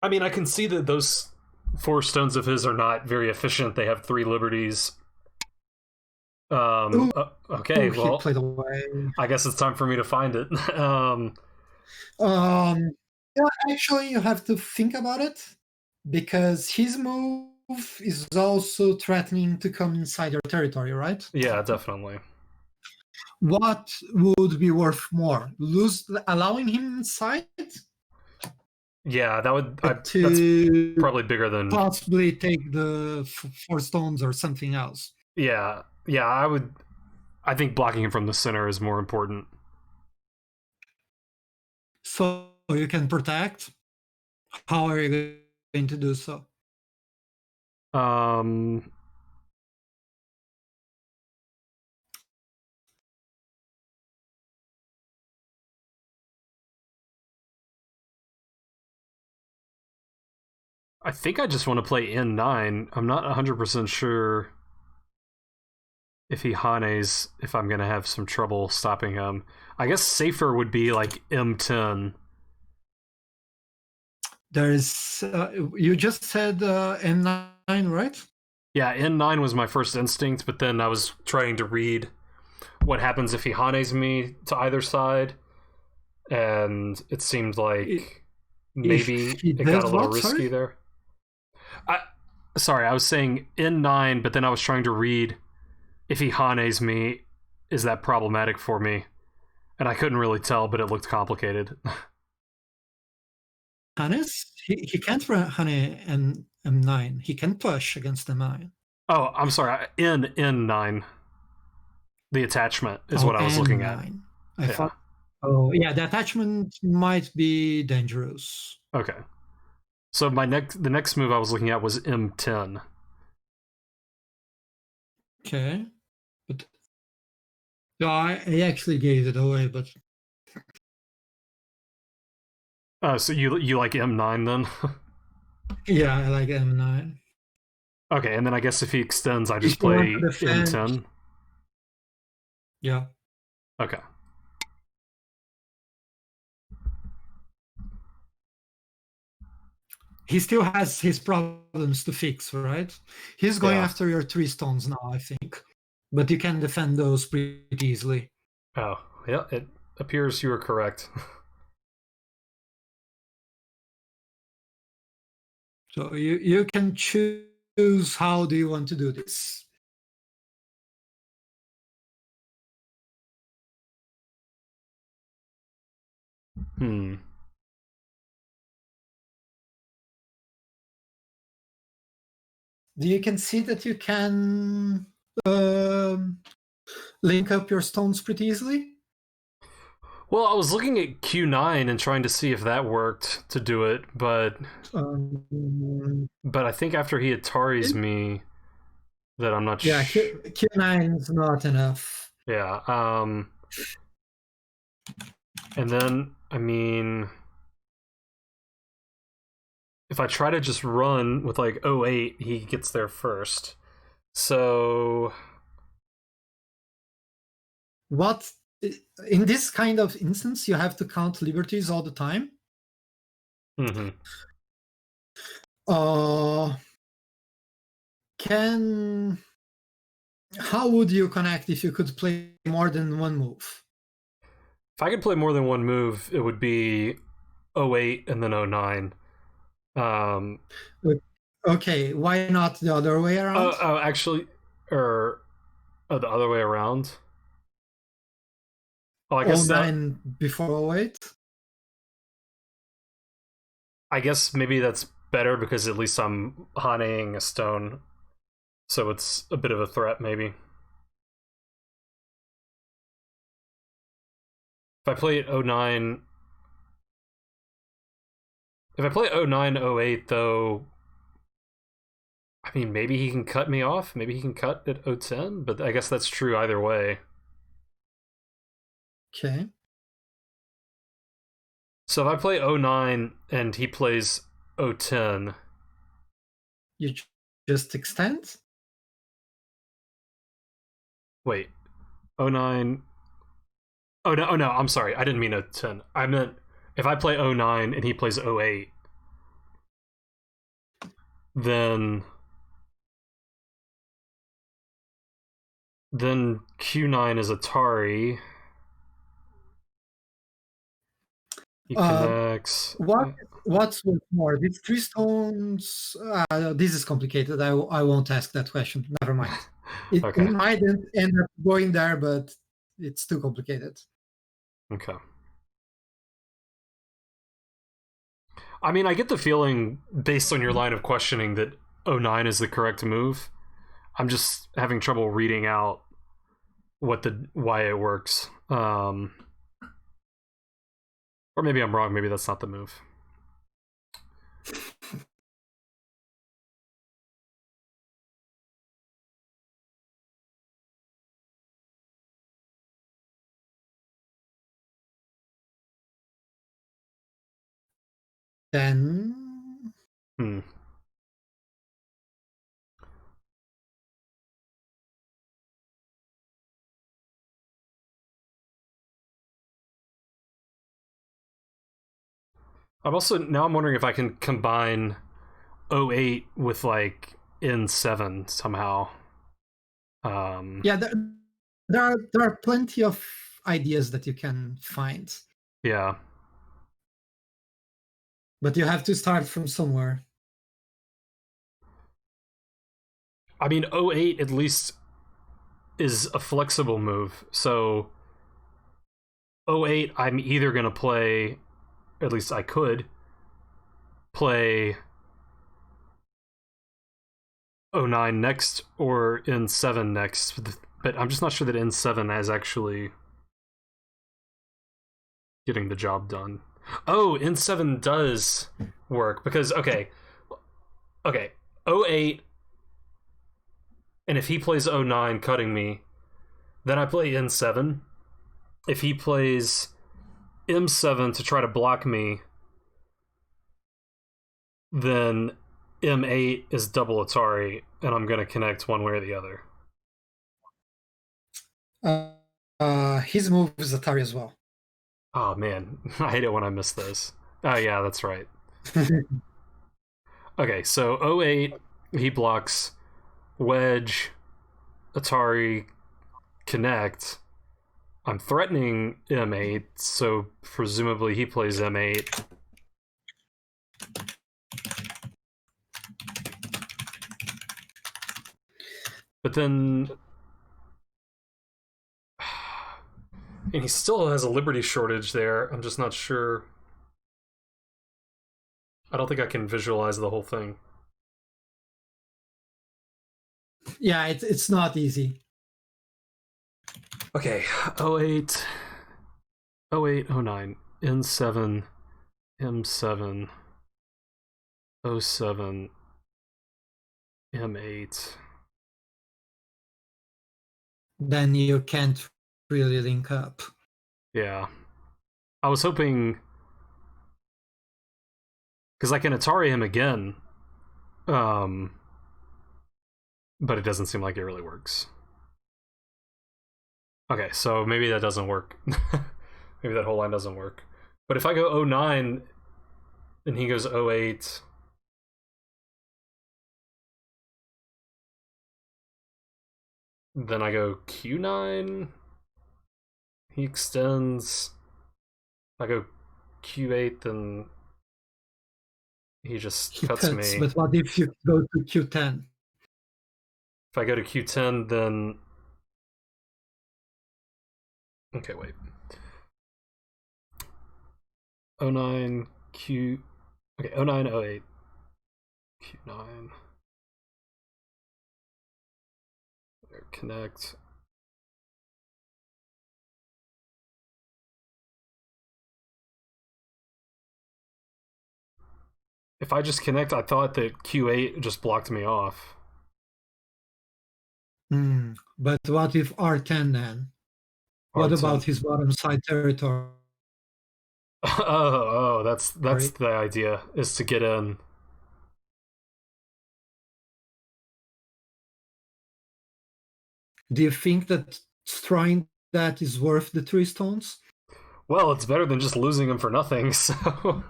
I mean, I can see that those 4 stones of his are not very efficient. They have 3 liberties. Okay, he well, played away. I guess it's time for me to find it. Yeah, actually, you have to think about it because his move is also threatening to come inside your territory, right? Yeah, definitely. What would be worth more? Allowing him inside Yeah, that's to probably bigger than possibly take the 4 stones or something else. Yeah, I think blocking him from the center is more important. So you can protect. How are you going to do so? I think I just want to play N9. I'm not 100% sure if he Hanes, if I'm going to have some trouble stopping him. I guess safer would be like M10. There's you just said M9, right? Yeah, N9 was my first instinct, but then I was trying to read what happens if he Hanes me to either side, and it seemed like maybe it got a little risky there. Sorry, I was saying N9, but then I was trying to read if he Hanes me, is that problematic for me? And I couldn't really tell, but it looked complicated. Hannes? He can't run Hane and M9. He can push against M9. Oh, I'm sorry. N9. The attachment is what I was looking at. I thought. Oh, yeah, the attachment might be dangerous. Okay. So the next move I was looking at was M10. Okay. But no, I actually gave it away, but So you like M9 then? yeah, I like M9. Okay, and then I guess if he extends, I just play M10. Yeah. Okay. He still has his problems to fix, right? He's going after your 3 stones now, I think. But you can defend those pretty easily. Oh, yeah, it appears you are correct. So you can choose how do you want to do this. You can see that you can link up your stones pretty easily. Well, I was looking at Q9 and trying to see if that worked to do it, but I think after he Ataris me, that I'm not sure. Yeah, Q9 is not enough. Yeah. And then, I mean, if I try to just run with like 08, he gets there first. So, what in this kind of instance you have to count liberties all the time? Mm-hmm. How would you connect if you could play more than one move? If I could play more than one move, it would be 08 and then 09. Okay, why not the other way around? Actually, the other way around. Well, I guess 09 before 08? I guess maybe that's better because at least I'm Haneing a stone, so it's a bit of a threat, maybe. If I play 09... If I play 09, 08, though... I mean, maybe he can cut me off. Maybe he can cut at 010, but I guess that's true either way. Okay. So if I play 09 and he plays 010... You just extend? Wait. 09... Oh no, I'm sorry. I didn't mean 010. I meant if I play 09 and he plays 08, then Q9 is Atari. He connects. What's worth more? These 3 stones. This is complicated. I won't ask that question. Never mind. It Okay. might end up going there, but it's too complicated. Okay. I mean, I get the feeling, based on your line of questioning, that 09 is the correct move. I'm just having trouble reading out why it works. Or maybe I'm wrong. Maybe that's not the move. Then I'm wondering if I can combine 08 with like N7 somehow. yeah, there are plenty of ideas that you can find. Yeah. But you have to start from somewhere. I mean, 08 at least is a flexible move. So 08, I'm either going to play, at least I could, play 09 next or N7 next. But I'm just not sure that N7 is actually getting the job done. Oh, N7 does work because, okay, 08, and if he plays 09 cutting me, then I play N7. If he plays M7 to try to block me, then M8 is double Atari, and I'm going to connect one way or the other. His move is Atari as well. Oh man, I hate it when I miss those. Oh yeah, that's right. Okay, so 08, he blocks Wedge, Atari, Connect. I'm threatening M8, so presumably he plays M8. But then... And he still has a Liberty shortage there. I'm just not sure. I don't think I can visualize the whole thing. Yeah, it's not easy. Okay, 08, 08, 09, N7, M7, 07, M8. Then you can't really link up. Yeah. I was hoping... Because I can Atari him again. But it doesn't seem like it really works. Okay, so maybe that doesn't work. Maybe that whole line doesn't work. But if I go 09 and he goes 08... Then I go Q9. He extends. I go Q8, then he just cuts me. But what if you go to Q10? If I go to Q10, then... Okay, wait. 09, Q... Okay, 09, 08. Q9. There, connect. If I just connect, I thought that Q8 just blocked me off. But what if R10 then? What R10. about his bottom side territory? That's the idea, is to get in. Do you think that destroying that is worth the 3 stones? Well, it's better than just losing them for nothing, so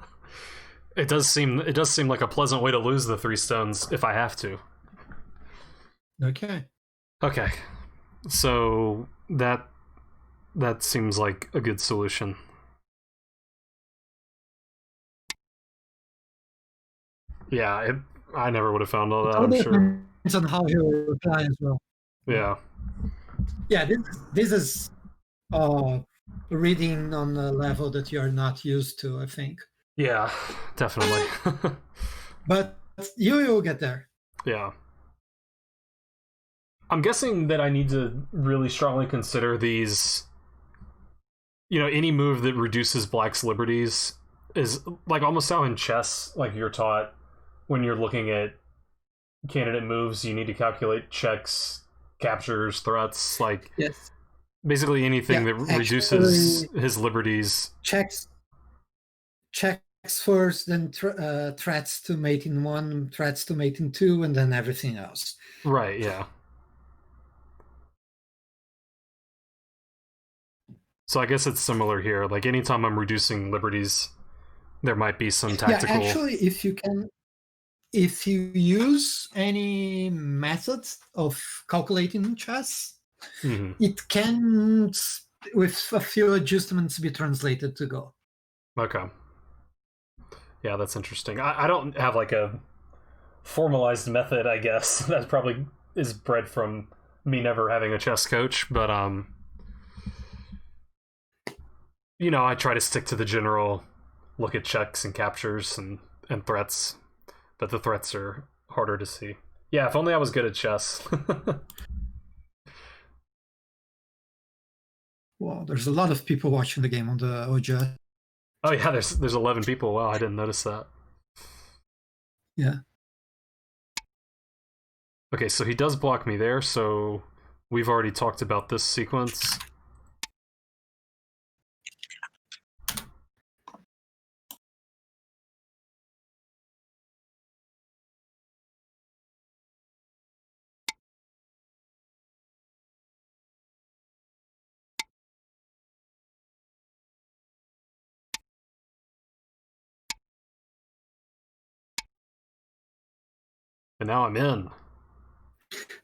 it does seem like a pleasant way to lose the 3 stones if I have to. Okay. Okay. So that seems like a good solution. Yeah, I never would have found all that, I'm sure. Depends on how he will reply as well. Yeah. Yeah, this is reading on a level that you're not used to, I think. Yeah, definitely. But you will get there. Yeah. I'm guessing that I need to really strongly consider these. Any move that reduces black's liberties is like almost how in chess, like you're taught when you're looking at candidate moves, you need to calculate checks, captures, threats, like Yes. basically anything that reduces his liberties. Checks first, then threats to mate in 1, threats to mate in 2, and then everything else. Right, yeah. So I guess it's similar here. Like anytime I'm reducing liberties, there might be some tactical. Yeah, actually, if you use any methods of calculating chess, it can, with a few adjustments, be translated to Go. Okay. Yeah, that's interesting. I don't have like a formalized method, I guess. That probably is bred from me never having a chess coach, but I try to stick to the general look at checks and captures and threats, but the threats are harder to see. Yeah, if only I was good at chess. Well, there's a lot of people watching the game on the OJ. Oh yeah, there's 11 people. Wow, I didn't notice that. Yeah. Okay, so he does block me there, so we've already talked about this sequence. And now I'm in.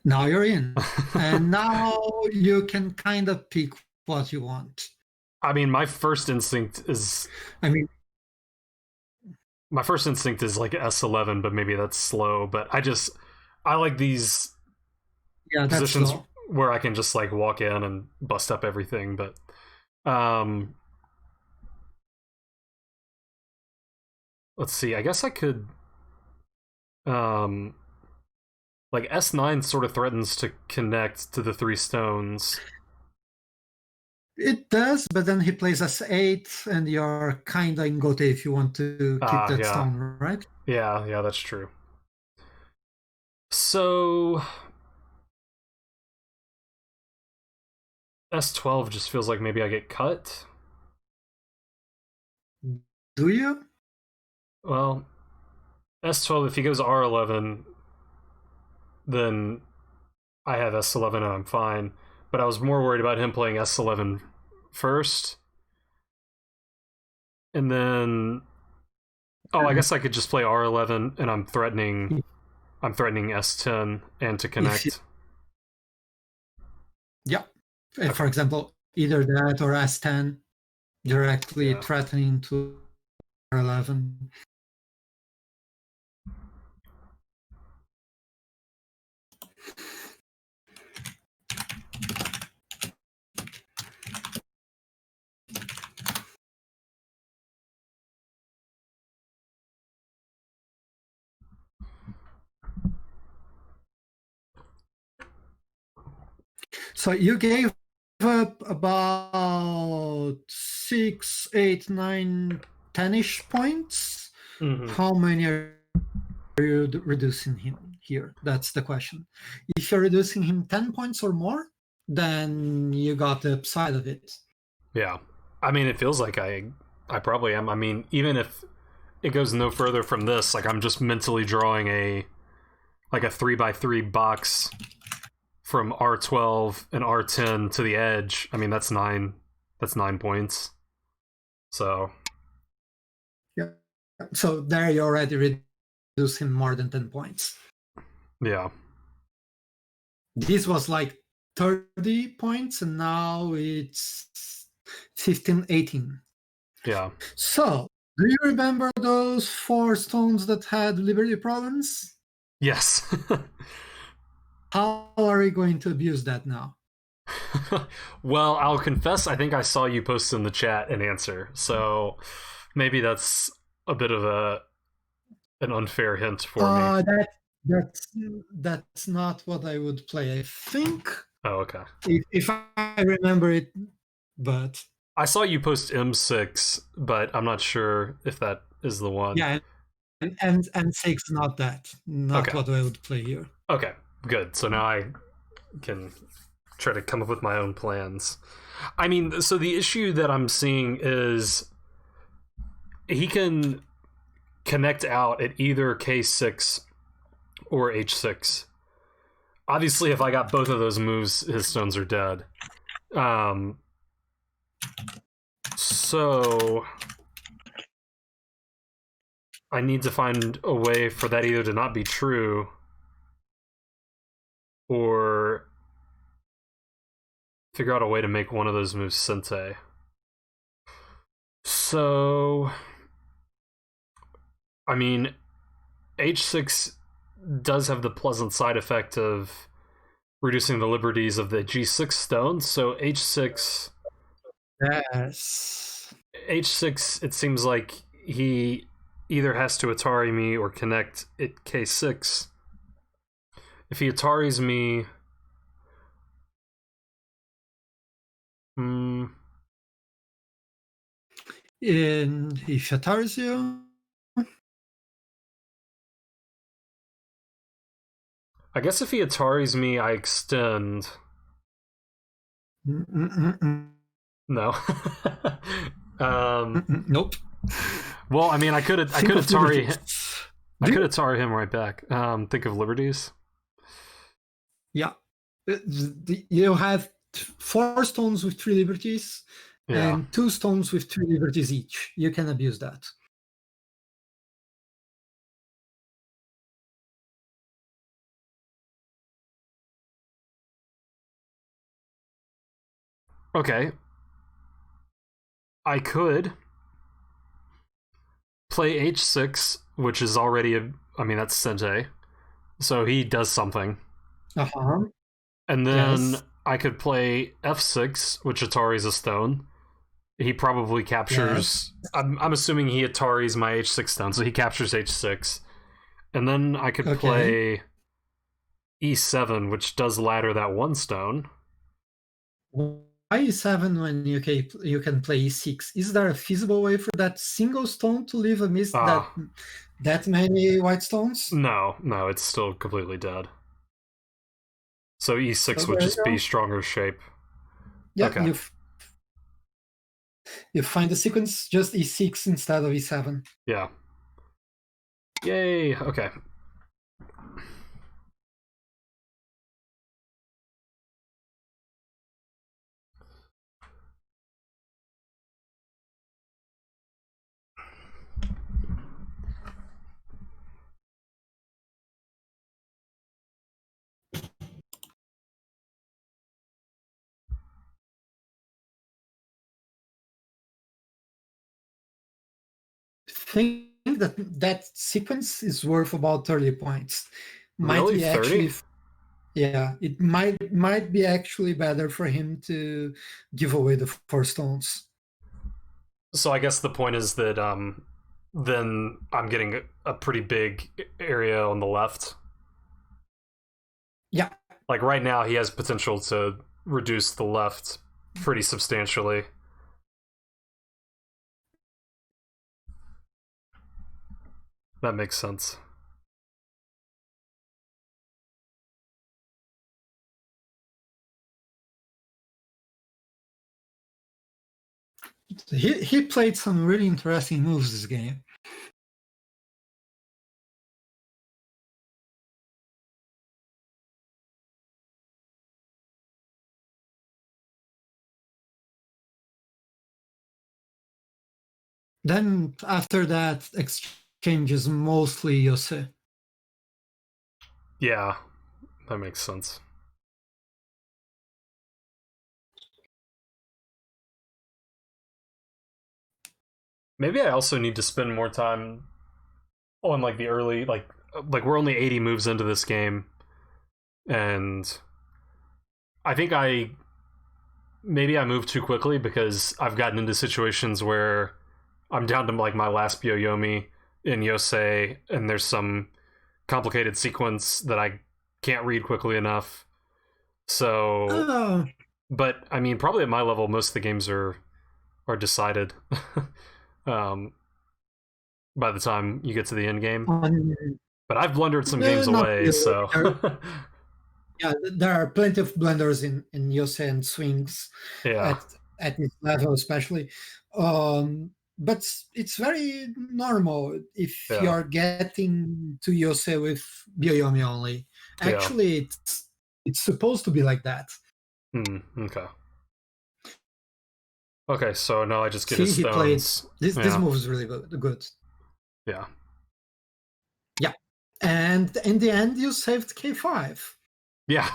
Now you're in. And now you can kind of pick what you want. I mean, my first instinct is like S11, but maybe that's slow. But I like these positions where I can just like walk in and bust up everything. But let's see. I guess I could like S9 sort of threatens to connect to the 3 stones. It does, but then he plays S8, and you're kind of in Gote if you want to keep that stone, right? Yeah, that's true. So S12 just feels like maybe I get cut. Do you? Well, S12, if he goes R11, then I have S11 and I'm fine. But I was more worried about him playing S11 first. And then I guess I could just play R11 and I'm threatening S10 and to connect. Yeah. Okay. For example, either that or S10 directly threatening to R11. So you gave up about 6, 8, 9, 10-ish points. Mm-hmm. How many are you reducing him here? That's the question. If you're reducing him 10 points or more, then you got the upside of it. Yeah. I mean, it feels like I probably am. I mean, even if it goes no further from this, like I'm just mentally drawing a 3x3 box from R12 and R10 to the edge. I mean, that's 9 points. So Yeah. So there you already reduce him more than 10 points. yeah. This was like 30 points, and now it's 15, 18. Yeah. So, do you remember those 4 stones that had liberty problems? Yes. How are we going to abuse that now? Well, I'll confess, I think I saw you post in the chat an answer, so maybe that's a bit of an unfair hint for me. That's not what I would play. I think. Oh, okay. If I remember it, but I saw you post M6, but I'm not sure if that is the one. yeah, and 6, not Okay. what I would play here. Okay, good. So now I can try to come up with my own plans. I mean, so the issue that I'm seeing is he can connect out at either K6 or H6. Obviously, if I got both of those moves, his stones are dead. So I need to find a way for that either to not be true or figure out a way to make one of those moves sente. So, I mean, H6 does have the pleasant side effect of reducing the liberties of the G6 stone, so H6... Yes. H6, it seems like he either has to Atari me or connect at K6. If he Ataris me... And if Ataris you, I guess if he Ataris me, I extend. No. Nope. Well, I mean, I could Atari him right back. Think of liberties. Yeah. You have 4 stones with 3 liberties, Yeah. and 2 stones with 3 liberties each. You can abuse that. Okay. I could play H6, which is already that's Sente. So he does something. Uh-huh. And then Yes. I could play F6, which Atari's a stone. He probably captures... Yes. I'm assuming he Atari's my H6 stone, so he captures H6. And then I could play E7, which does ladder that 1 stone. Why E7 when you can play E6? Is there a feasible way for that single stone to leave a miss that many white stones? No, it's still completely dead. So E6 would just be stronger shape. Yeah, okay. You find the sequence just E6 instead of E7. Yeah. Yay, okay. Think that sequence is worth about 30 points. Really? 30? Yeah, it might be actually better for him to give away the 4 stones. So I guess the point is that then I'm getting a pretty big area on the left. Yeah. Like right now he has potential to reduced the left pretty substantially. That makes sense. He played some really interesting moves this game. Then after that, exchange is mostly Yose. Yeah, that makes sense. Maybe I also need to spend more time on like the early like we're only 80 moves into this game, and I think I moved too quickly because I've gotten into situations where I'm down to like my last Byoyomi in Yosei, and there's some complicated sequence that I can't read quickly enough. So, but I mean, probably at my level, most of the games are decided by the time you get to the end game. But I've blundered some games away, really. so Yeah, there are plenty of blunders in Yosei and swings yeah, at this level, especially. But it's very normal if yeah, you're getting to Yosei with Byoyomi only. Actually, it's supposed to be like that. Okay. Okay, so now I just get See, his he played stones. this move is really good. Yeah. Yeah, and in the end, you saved K5. Yeah.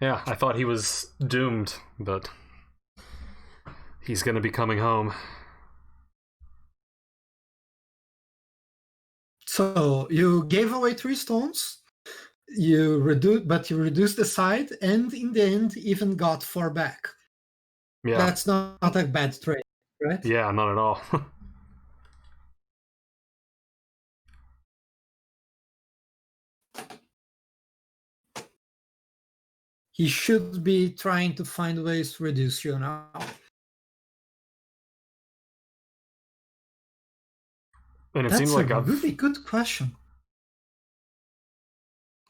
Yeah, I thought he was doomed, but he's gonna be coming home. So you gave away 3 stones. You reduced the side, and in the end, even got 4 back. Yeah. That's not a bad trade, right? Yeah, not at all. He should be trying to find ways to reduce you now. And it That's seems like a I've really good question.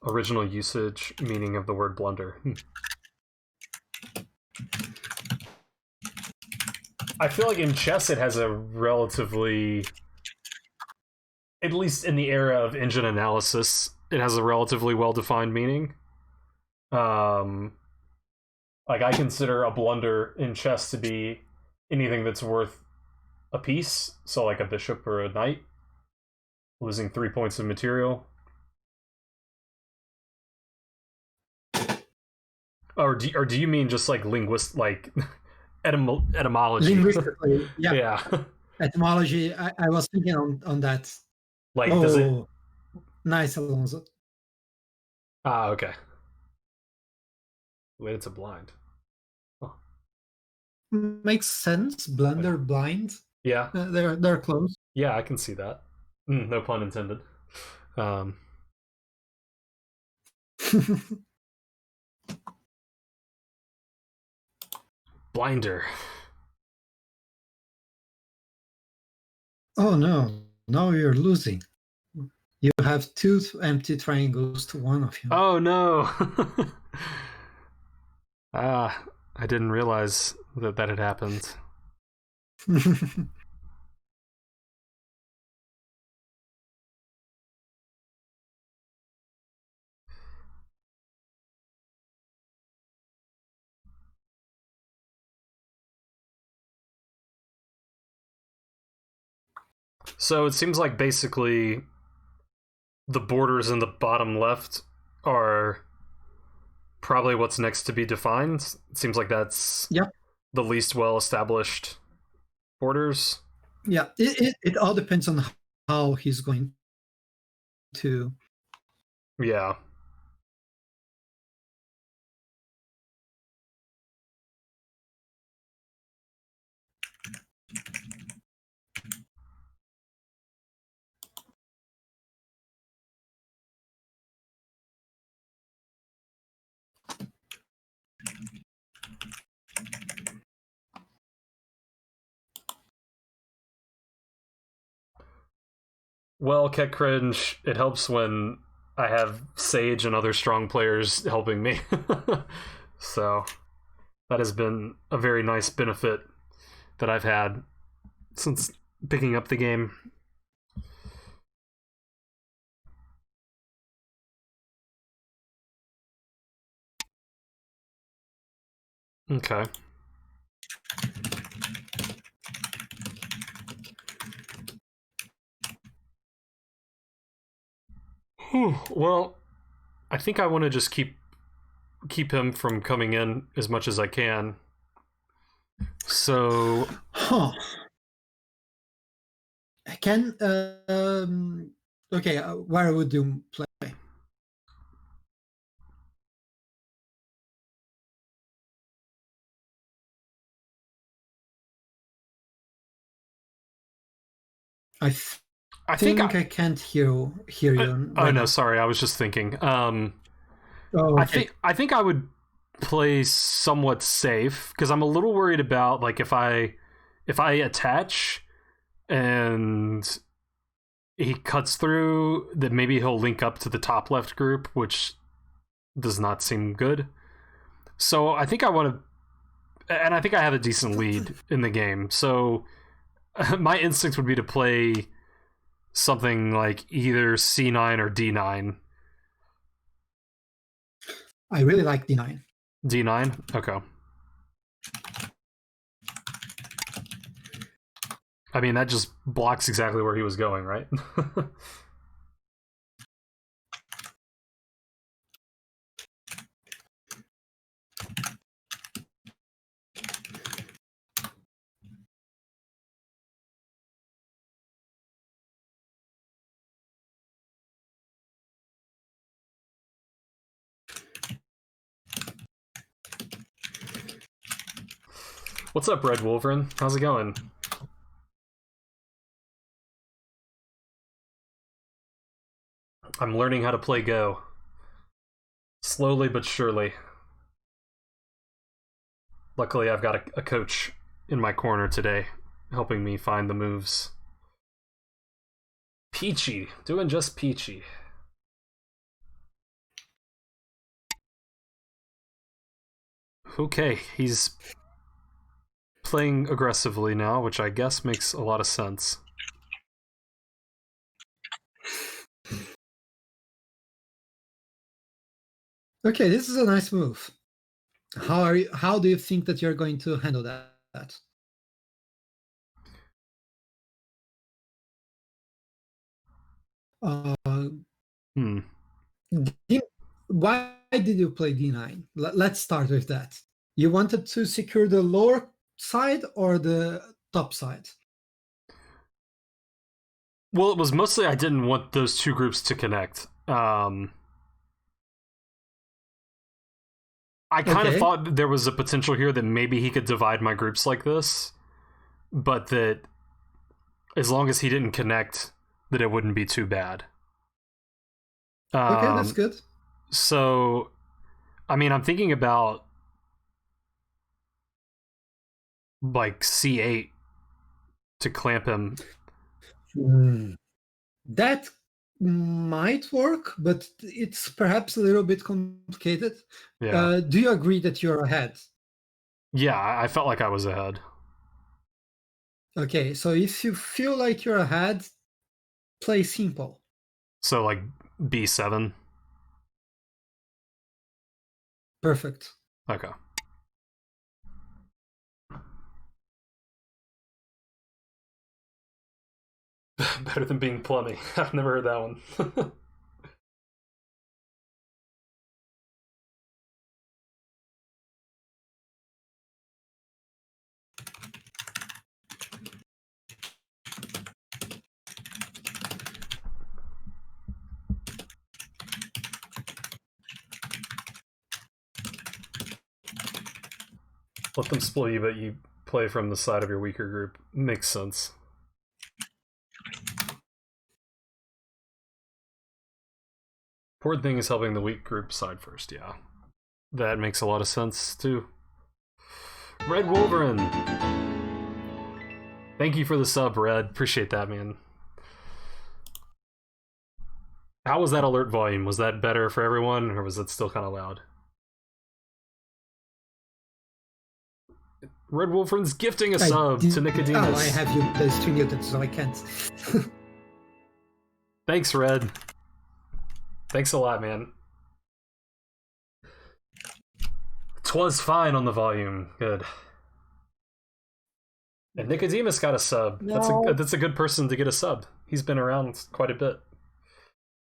original usage meaning of the word blunder. I feel like in chess it has a relatively, at least in the era of engine analysis, it has a relatively well-defined meaning. Like I consider a blunder in chess to be anything that's worth a piece, so like a bishop or a knight, losing 3 points of material. Or do you mean just like like etymology? Linguistically, yeah. Yeah. Etymology, I was thinking on that. Like, does it? Nice, Alonso. Ah, okay. Wait, it's a blind. Huh. Makes sense. Blunder, blind. Yeah. They're close. Yeah, I can see that. No pun intended. Blinder. Oh no, now you're losing. You have 2 empty triangles to 1 of you. Oh no. Ah, I didn't realize that had happened. So it seems like basically the borders in the bottom left are probably what's next to be defined. It seems like that's the least well established borders. Yeah, it all depends on how he's going to. Yeah. Well, Ket Cringe, it helps when I have Sage and other strong players helping me. So that has been a very nice benefit that I've had since picking up the game. Okay. Well, I think I want to just keep him from coming in as much as I can. So, I can. Okay, where would you play? I think I can't hear you. Oh no, sorry, I was just thinking. Okay. I think I would play somewhat safe because I'm a little worried about like if I attach and he cuts through, that maybe he'll link up to the top left group, which does not seem good. So I think I want to, and I think I have a decent lead in the game. So my instinct would be to play something like either C9 or D9. I really like D9. D9? Okay. I mean, that just blocks exactly where he was going, right? What's up, Red Wolverine? How's it going? I'm learning how to play Go. Slowly but surely. Luckily, I've got a coach in my corner today, helping me find the moves. Peachy. Doing just peachy. Okay, he's playing aggressively now, which I guess makes a lot of sense. Okay, this is a nice move. How do you think that you're going to handle that? Why did you play D9? Let's start with that. You wanted to secure the lower side or the top side? Well, it was mostly I didn't want those two groups to connect. I kind of thought there was a potential here that maybe he could divide my groups like this, but that as long as he didn't connect, that it wouldn't be too bad. Okay, that's good. So, I mean, I'm thinking about like C8 to clamp him. That might work, but it's perhaps a little bit complicated. Yeah. Do you agree that you're ahead? Yeah, I felt like I was ahead. Okay, so if you feel like you're ahead, play simple. So like B7? Perfect. Okay. Better than being plumbing. I've never heard that one. Let them spoil you, but you play from the side of your weaker group. Makes sense. Important thing is helping the weak group side first, yeah. That makes a lot of sense, too. Red Wolverine! Thank you for the sub, Red. Appreciate that, man. How was that alert volume? Was that better for everyone, or was it still kind of loud? Red Wolfern's gifting a sub to Nicodemus. Oh, I have you the stream muted, so I can't. Thanks, Red. Thanks a lot, man. 'Twas fine on the volume. Good. And Nicodemus got a sub. No. That's a good person to get a sub. He's been around quite a bit.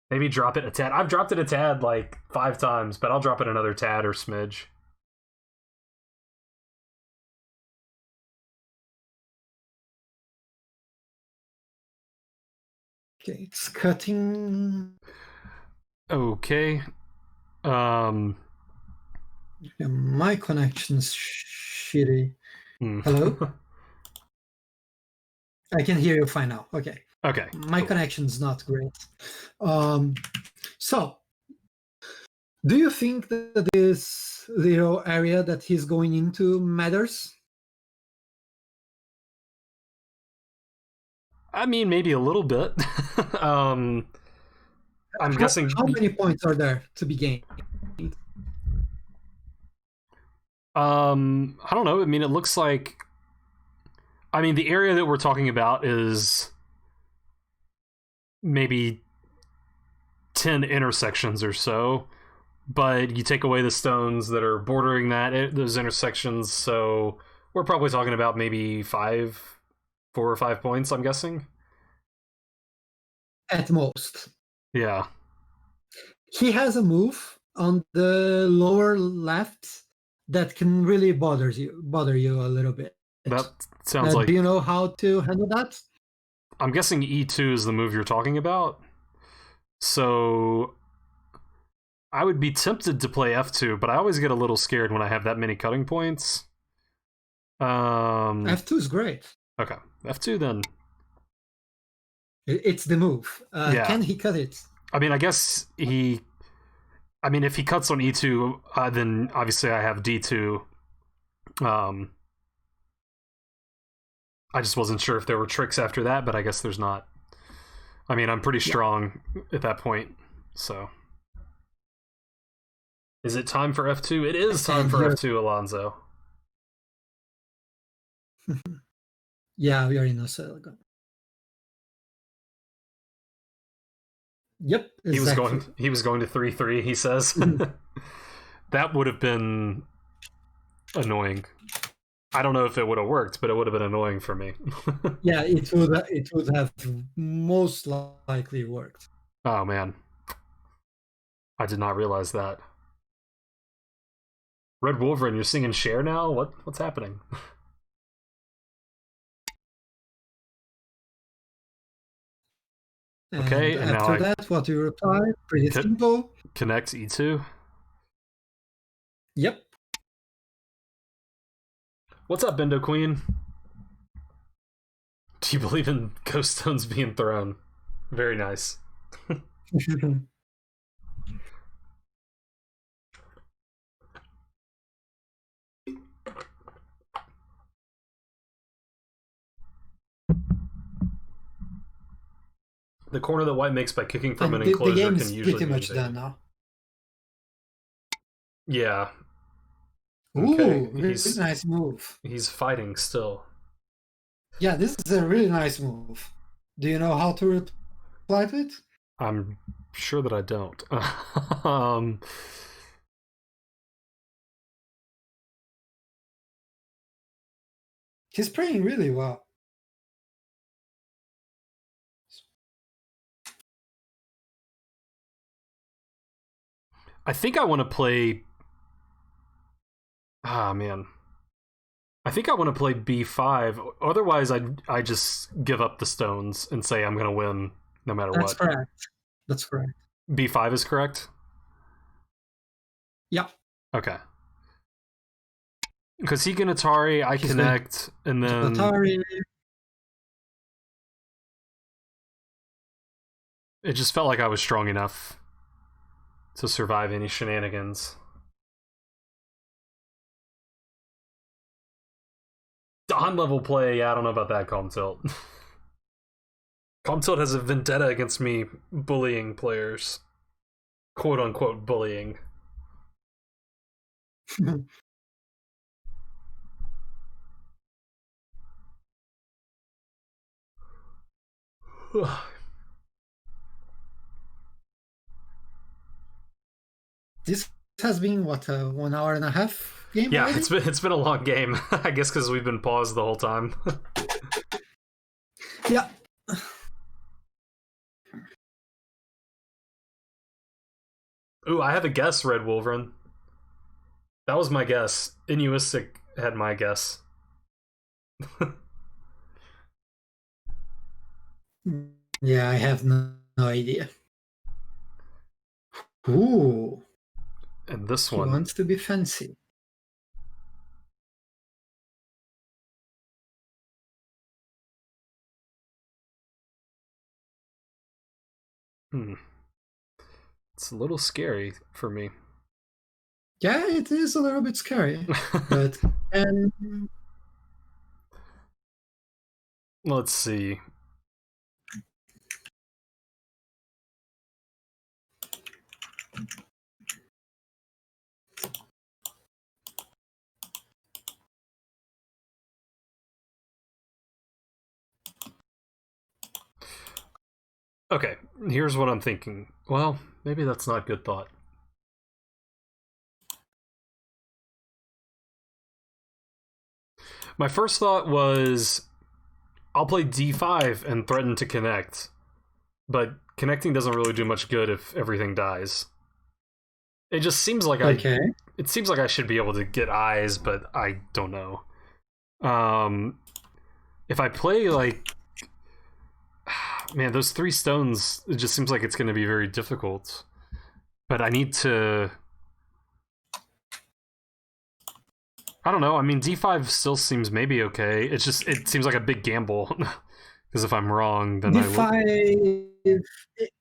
Maybe drop it a tad. I've dropped it a tad like 5 times, but I'll drop it another tad or smidge. Okay, it's cutting. Okay. Yeah, my connection's shitty. Hello? I can hear you fine now. Okay. Okay. My connection's not great. So, do you think that this little area that he's going into matters? I mean, maybe a little bit. I'm guessing. How many points are there to be gained? I don't know. I mean, it looks like. I mean, the area that we're talking about is maybe 10 intersections or so, but you take away the stones that are bordering those intersections, so we're probably talking about maybe 4 or 5 points, I'm guessing. At most. Yeah. He has a move on the lower left that can really bother you a little bit. That sounds like... Do you know how to handle that? I'm guessing E2 is the move you're talking about. So I would be tempted to play F2, but I always get a little scared when I have that many cutting points. F2 is great. Okay, F2 then. It's the move. Yeah. Can he cut it? I mean, I guess he... I mean, if he cuts on E2, then obviously I have D2. I just wasn't sure if there were tricks after that, but I guess there's not. I mean, I'm pretty strong at that point, so... Is it time for F2? It is time for F2, Alonso. Yeah, we are in Osaka. Yep, exactly. He was going to 3-3, he says. That would have been annoying. I don't know if it would have worked, but it would have been annoying for me. Yeah, it would have most likely worked. Oh man. I did not realize that. Red Wolverine, you're singing Cher now? What's happening? Okay, and after that, what you reply? Pretty simple. Connect E2. Yep. What's up, Bendo Queen? Do you believe in ghost stones being thrown? Very nice. The corner that white makes by kicking from an enclosure the game can is usually pretty be much invaded. done now. Yeah. Okay. Ooh, really nice move. He's fighting still. Yeah, this is a really nice move. Do you know how to reply to it? I'm sure that I don't. He's playing really well. I think I want to play... Ah, man. I think I want to play B5. Otherwise, I just give up the stones and say I'm going to win no matter what. That's correct. That's correct. B5 is correct? Yeah. Okay. Because he can Atari, I connect, and then... Atari. It just felt like I was strong enough to survive any shenanigans. On level play, yeah, I don't know about that, Calm Tilt. Calm Tilt has a vendetta against me bullying players. Quote unquote bullying. This has been what, a 1.5 hour game Yeah, already? it's been a long game. I guess because we've been paused the whole time. Yeah. Ooh, I have a guess, Red Wolverine. That was my guess. Inuistic had my guess. Yeah, I have no idea. Ooh, And this he one. wants to be fancy. It's a little scary for me. Yeah, it is a little bit scary, but and Let's see. Okay, here's what I'm thinking. Well, maybe that's not good thought. My first thought was I'll play d5 and threaten to connect, but connecting doesn't really do much good if everything dies. It just seems like okay. It seems like I should be able to get eyes, but I don't know. If I play like, man, those 3 stones, it just seems like it's going to be very difficult. But I need to. I don't know. I mean, d5 still seems maybe okay. It's just it seems like a big gamble. Because if I'm wrong, then D5.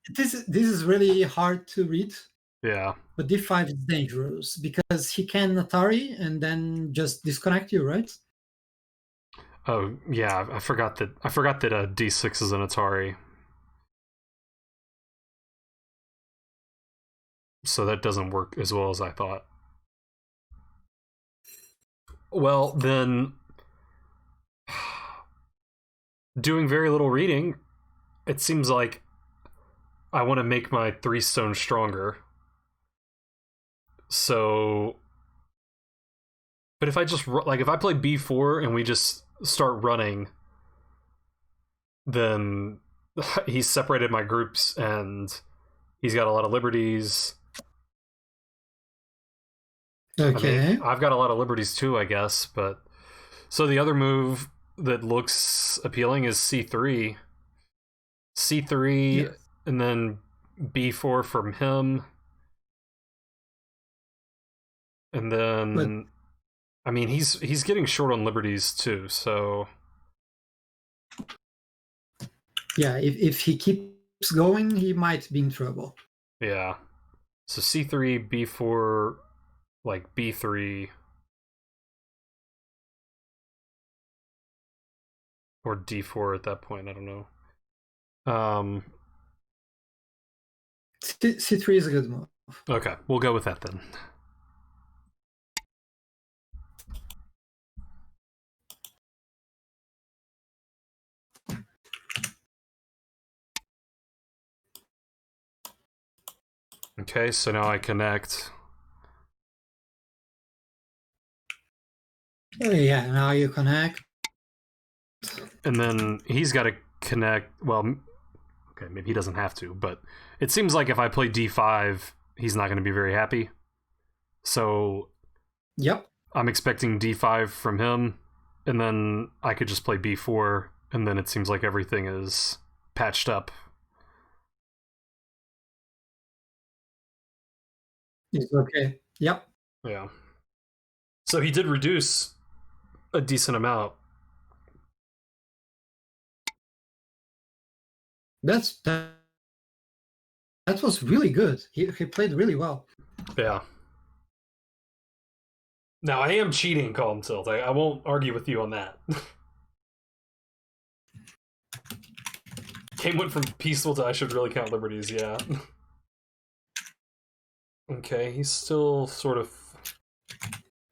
This is really hard to read. Yeah. But D5 is dangerous because he can Atari and then just disconnect you, right? Oh yeah, I forgot that d6 is an Atari. So that doesn't work as well as I thought. Well, then doing very little reading, it seems like I want to make my 3 stones stronger. So, but if I just like if I play b4 and we just start running, then he's separated my groups and he's got a lot of liberties. Okay. I mean, I've got a lot of liberties too, I guess, but so the other move that looks appealing is c3. C3 Yes. and then b4 from him. And then But I mean, he's getting short on liberties too, so yeah, if he keeps going, he might be in trouble. yeah. So c3, b4, like b3 or d4 at that point, I don't know. C3 is a good move. Okay, we'll go with that then. Okay, so now I connect. Yeah, now you connect. And then he's got to connect. Well, okay, maybe he doesn't have to, but it seems like if I play d5, he's not going to be very happy. So Yep. I'm expecting d5 from him, and then I could just play b4, and then it seems like everything is patched up. It's okay. Yep. Yeah. So he did reduce a decent amount. That was really good. He played really well. Yeah. Now, I am cheating, Calm Tilt. I won't argue with you on that. Game went from peaceful to I should really count liberties, yeah. Okay, he's still sort of...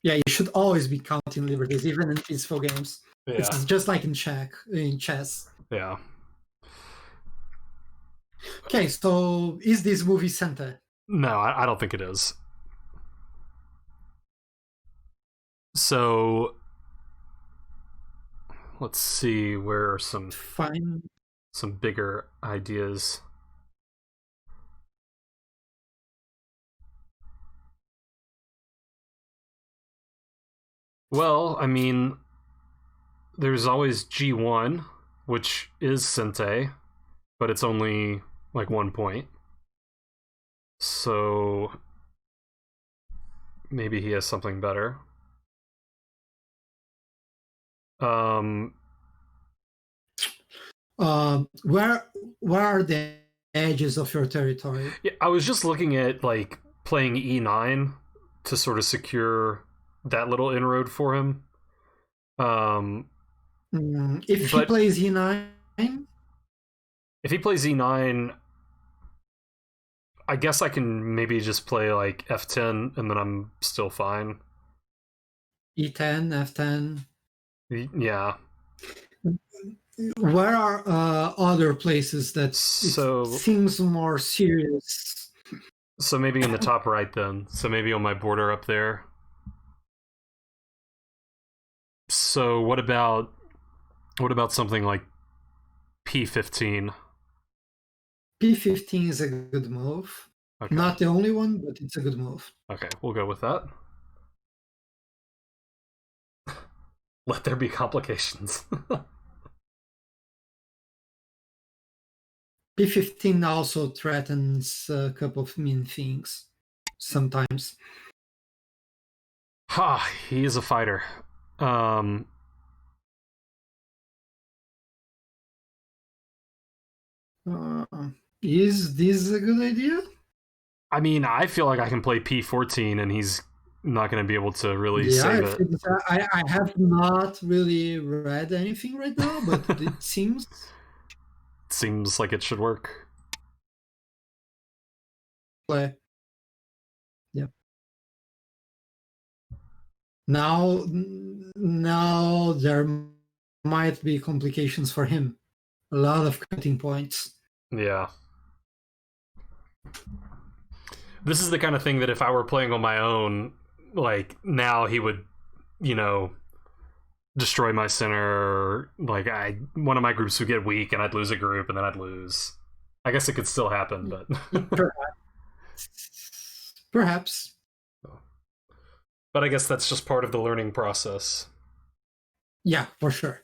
Yeah, you should always be counting liberties, even in peaceful games. Yeah. It's just like in chess. Yeah. Okay, so is this movie Santa? No, I don't think it is. So... Let's see, where are some bigger ideas. Well, I mean, there's always G1, which is Sente, but it's only like 1 point. So maybe he has something better. Where are the edges of your territory? Yeah, I was just looking at like playing E9 to sort of secure that little inroad for him. If he plays E9, if he plays E9, I guess I can maybe just play like F10 and then I'm still fine. E10, F10. Yeah. Where are other places that seems more serious? So maybe in the top right then. So maybe on my border up there. So what about something like P15? P15 is a good move. Okay. Not the only one, but it's a good move. Okay, we'll go with that. Let there be complications. P15 also threatens a couple of mean things sometimes. Ha, he is a fighter. Is this a good idea? I mean, I feel like I can play P14 and he's not going to be able to really save it. I have not really read anything right now, but it seems like it should work. Play. Yeah. Now there might be complications for him. A lot of cutting points. Yeah. This is the kind of thing that if I were playing on my own, like, now he would, you know, destroy my center. Like, one of my groups would get weak and I'd lose a group and then I'd lose. I guess it could still happen, but... Perhaps. But I guess that's just part of the learning process. Yeah, for sure.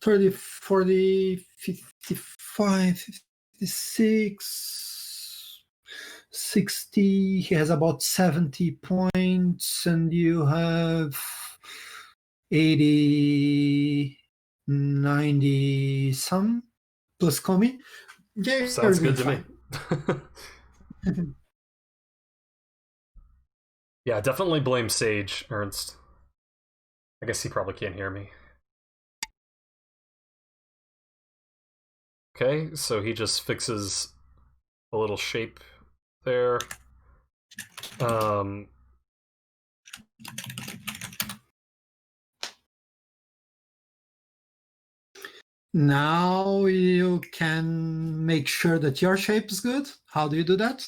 30, 40, 55, 56, 60. He has about 70 points, and you have 80, 90 some plus Komi. Yeah, sounds good to me. Yeah, definitely blame Sage, Ernst. I guess he probably can't hear me. Okay, so he just fixes a little shape there. Now you can make sure that your shape is good. How do you do that?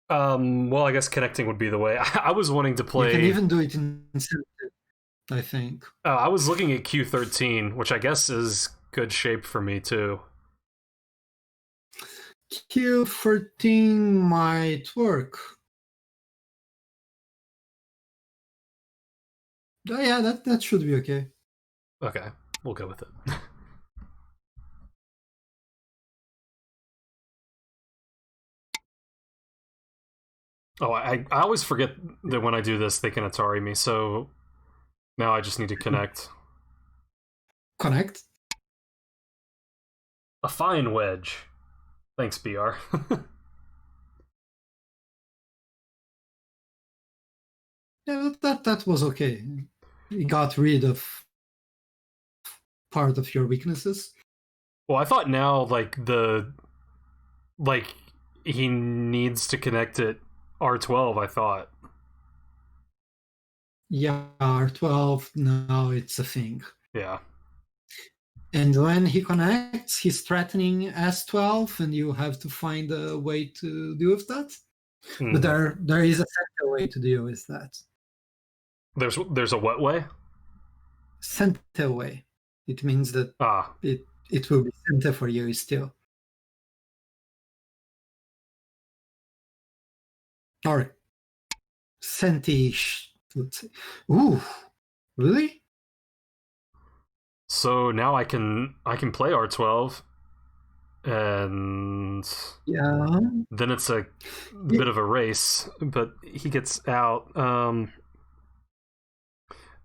Well, I guess connecting would be the way. I was wanting to play... You can even do it in sensitive, I think. I was looking at Q13, which I guess is good shape for me, too. Q13 might work. Oh, yeah, that should be okay. Okay, we'll go with it. Oh, I always forget that when I do this, they can Atari me, so now I just need to connect. Connect? A fine wedge. Thanks, BR. Yeah, that was okay. You got rid of part of your weaknesses. Well, I thought now like he needs to connect it R12. I thought. Yeah, R12 now it's a thing. Yeah. And when he connects, he's threatening S12, and you have to find a way to deal with that. But Mhm. there is a center way to deal with that. There's a what way? Center way. It means that Ah. it will be center for you still. Or centish, let's say. Ooh, really? So now I can play R12, and Yeah. then it's a Yeah. bit of a race, but he gets out.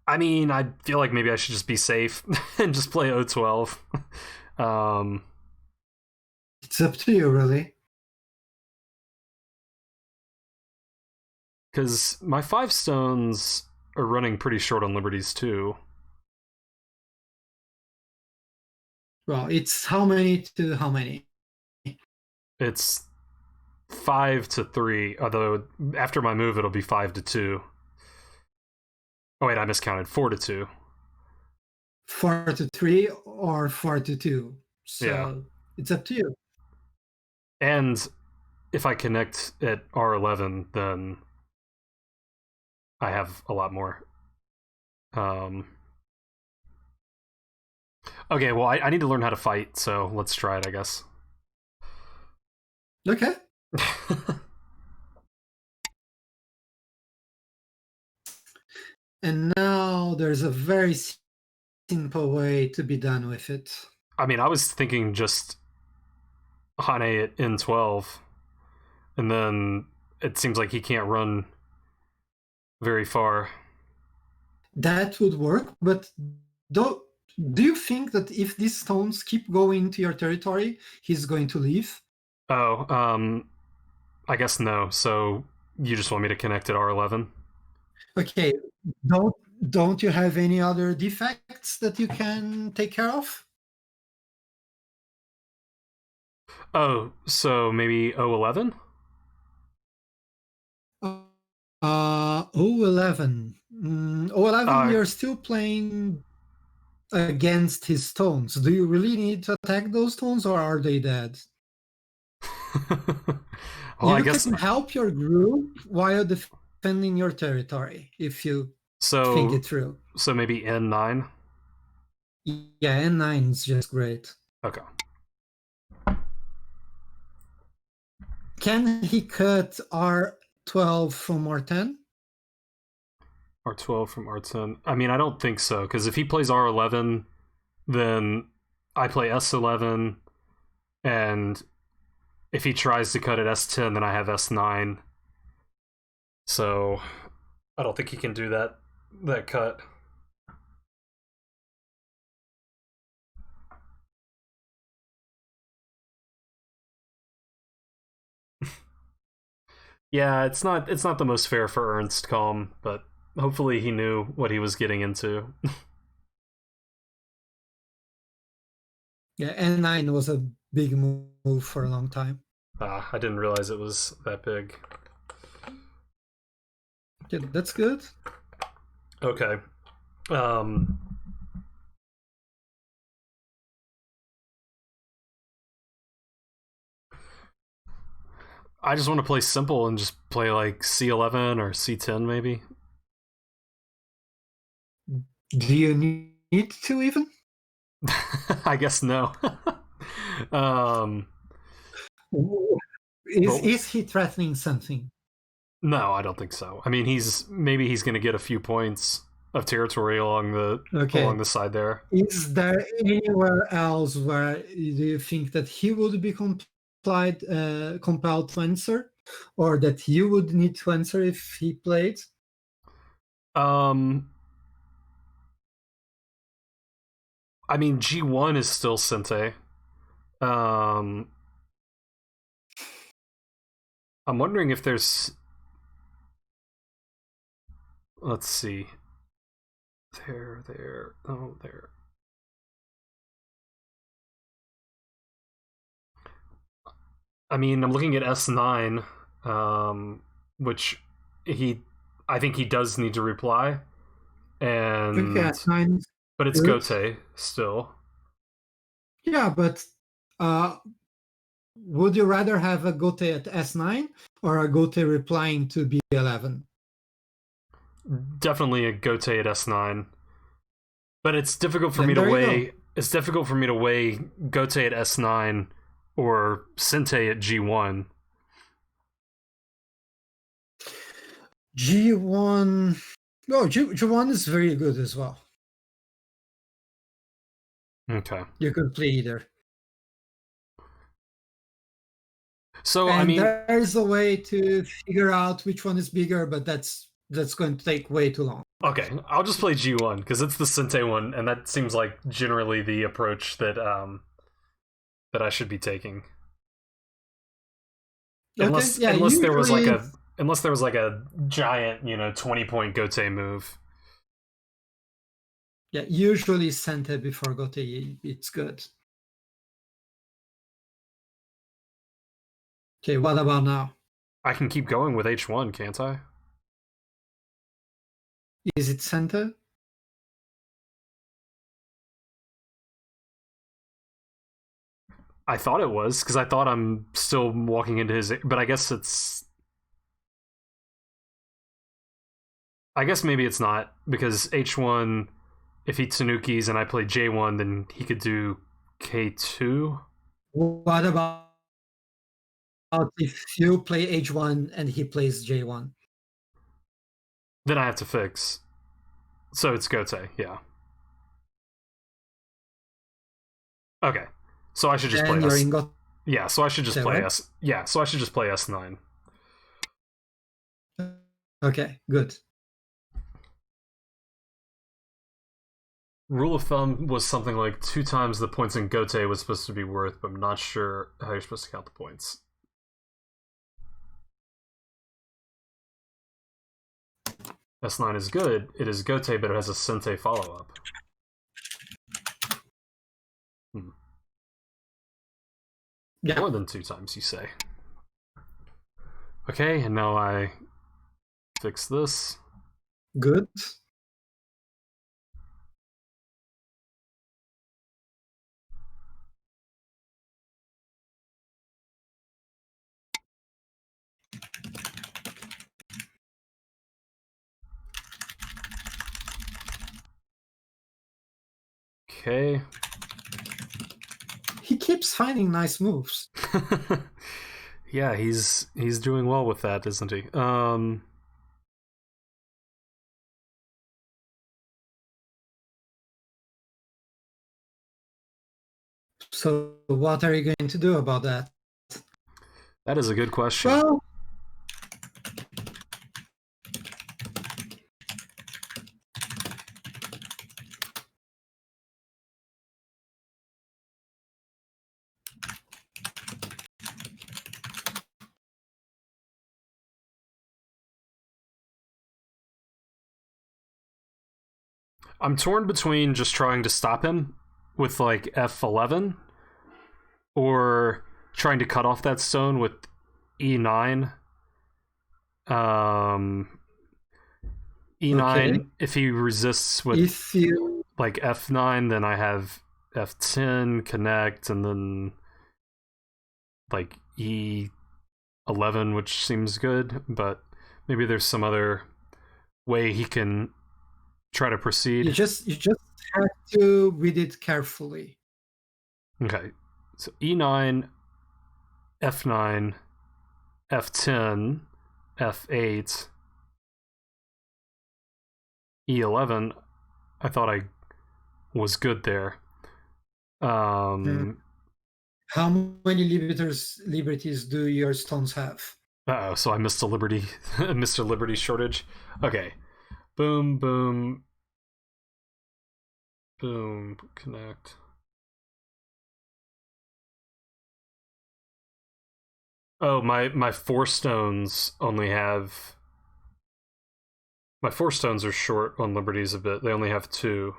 I mean, I feel like maybe I should just be safe and just play O12. um, It's up to you, really. because my 5 stones are running pretty short on liberties too. Well, it's how many to how many? It's 5 to 3, although after my move it'll be 5 to 2. Oh wait, I miscounted. 4 to 2. 4 to 3 or 4 to 2. Yeah, So it's up to you. and if I connect at R11, then I have a lot more. Um, okay, well, I need to learn how to fight, so let's try it, I guess. Okay. And now there's a very simple way to be done with it. I mean, I was thinking just Hane at N12, and then it seems like he can't run very far. That would work, but do, do you think that if these stones keep going to your territory, he's going to leave? Oh, I guess no. So you just want me to connect at R11? Okay, don't you have any other defects that you can take care of? Oh, so maybe O11? O11. 11, Uh, you're still playing against his stones. Do you really need to attack those stones, or are they dead? well, I You guess can help your group while defending your territory if you think so. it through. So maybe N9. Yeah, N9 is just great. Okay. Can he cut R12 from R10? R12 from R10. I mean, I don't think so, because if he plays R11, then I play S11, and if he tries to cut at S10, then I have S9. So I don't think he can do that cut. Yeah, it's not the most fair for Ernst Calm, but hopefully he knew what he was getting into. Yeah, N9 was a big move for a long time. I didn't realize it was that big. Yeah, that's good. Okay. Um, I just want to play simple and just play like C11 or C10 maybe. Do you need to even? I guess no. um, Is but is he threatening something? no, I don't think so. I mean, he's going to get a few points of territory Okay. along the side there. Is there anywhere else where you think that he would be compelled to answer, or that you would need to answer if he played? Um, I mean, G1 is still Sente. Um, I'm wondering if there's. Let's see. There. Oh, there. I mean, I'm looking at S9, which he, I think he does need to reply, Okay, and nine is but it's good. Gote still. Yeah, but uh, would you rather have a Gote at S9 or a Gote replying to B11? Definitely a Gote at S9, but it's difficult for Then me to there you go. weigh. It's difficult for me to weigh Gote at S9 or Sente at G1. G1. Oh, G1 is very good as well. Okay. You could play either. So And I mean, there's a way to figure out which one is bigger, but that's going to take way too long. okay, I'll just play G1 because it's the Sente one, and that seems like generally the approach that that I should be taking. Unless Okay, yeah, unless there was like usually, a giant 20-point Gote move. yeah, usually Sente before Gote, it's good. Okay, what about now? I can keep going with H1, can't I? Is it Sente? I thought it was because I thought I'm still walking into his, but I guess it's. I guess maybe it's not because H1. If he Tanukis and I play J1, then he could do K2. What about if you play H1 and he plays J1? Then I have to fix. So it's Gote, yeah. Okay. So I should just Then play you're S. in Gote, Yeah, so I should just play right? S. Yeah, so I should just play S9. Okay, good. Rule of thumb was something like 2 times the points in Gote was supposed to be worth, but I'm not sure how you're supposed to count the points. S9 is good. It is Gote, but it has a Sente follow-up. Yeah, More than 2 times, you say. Okay, and now I fix this. good. Okay. He keeps finding nice moves. Yeah, he's doing well with that, isn't he? So what are you going to do about that? That is a good question. Well, I'm torn between just trying to stop him with like F11 or trying to cut off that stone with E9. E9, okay. if he resists with If you like F9, then I have F10 connect, and then like E11, which seems good, but maybe there's some other way he can try to proceed. you just have to read it carefully. Okay, so E9, F9, F10, F8, E11. I thought I was good there. How many liberties do your stones have? Uh-oh, so I missed a liberty, missed a liberty shortage. Okay, boom, boom, boom, connect. Oh, my 4 stones only have. My 4 stones are short on liberties a bit. They only have 2.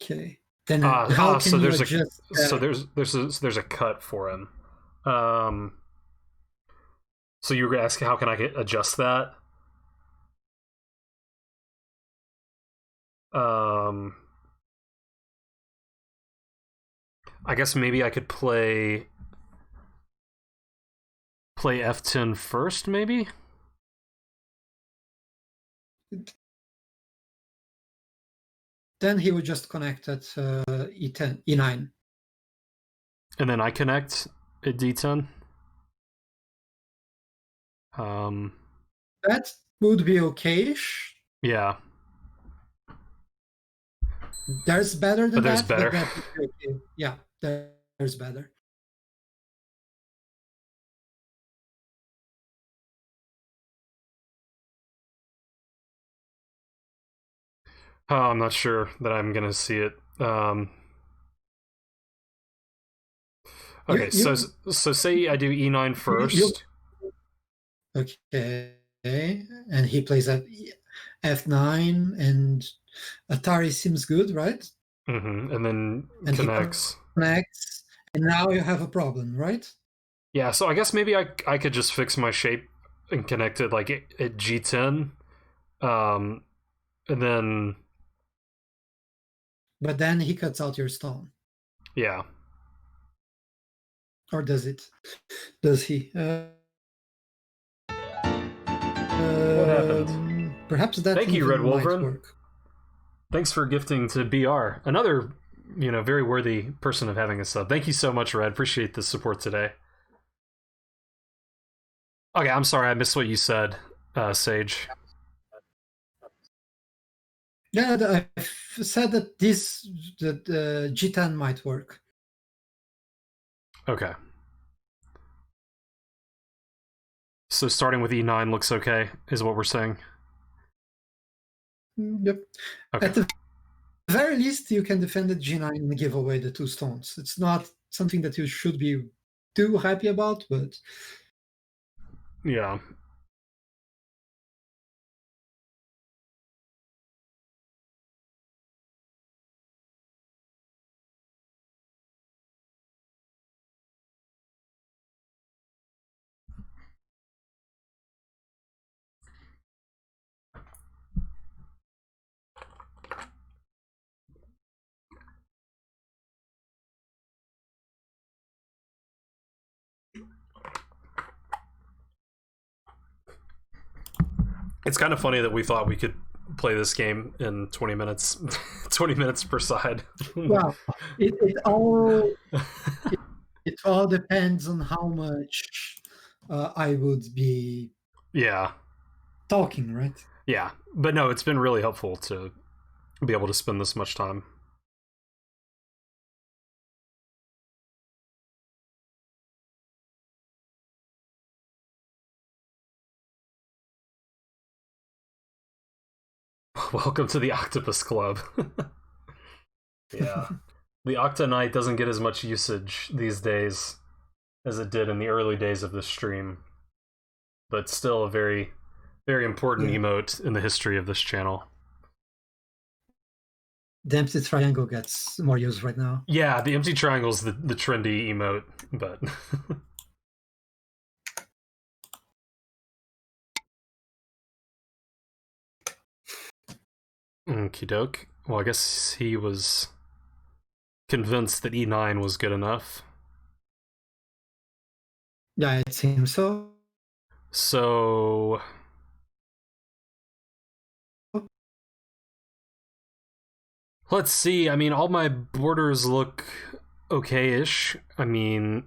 Okay. Then how can so you there's adjust a so that? there's a cut for him. Um, so you were asking how can I adjust that? Um, I guess maybe I could play F10 first, maybe, Then he would just connect at E10, E9. and then I connect at D10. That would be okay-ish. Yeah, There's better than but there's that, better. but that would be okay. Yeah, there's better. Oh, I'm not sure that I'm gonna see it. Okay, so say I do E9 first. Okay, and he plays at F9, and Atari seems good, right? And then And connects. he connects, and now you have a problem, right? Yeah, so I guess maybe I could just fix my shape and connect it like at G10, and then But then he cuts out your stone, yeah. or does it? Does he? What happened? Perhaps that Thank you, Red might Wolverine. work. Thanks for gifting to BR. Another, very worthy person of having a sub. Thank you so much, Red. Appreciate the support today. Okay, I'm sorry I missed what you said, Sage. Yeah, I said that G10 might work. Okay. So starting with E9 looks okay, is what we're saying. Yep. Okay. At the very least, you can defend at G9 and give away the 2 stones. It's not something that you should be too happy about, but yeah. It's kind of funny that we thought we could play this game in 20 minutes 20 minutes per side. well, it all it all depends on how much I would be Yeah. talking, right? Yeah. But no, it's been really helpful to be able to spend this much time. Welcome to the Octopus Club. Yeah. The Octa Knight doesn't get as much usage these days as it did in the early days of the stream. But still a very, very important emote in the history of this channel. The empty triangle gets more use right now. Yeah, the empty triangle's the trendy emote, but okie doke. Well, I guess he was convinced that E9 was good enough. Yeah, it seems so. So let's see. I mean, all my borders look okay-ish. I mean,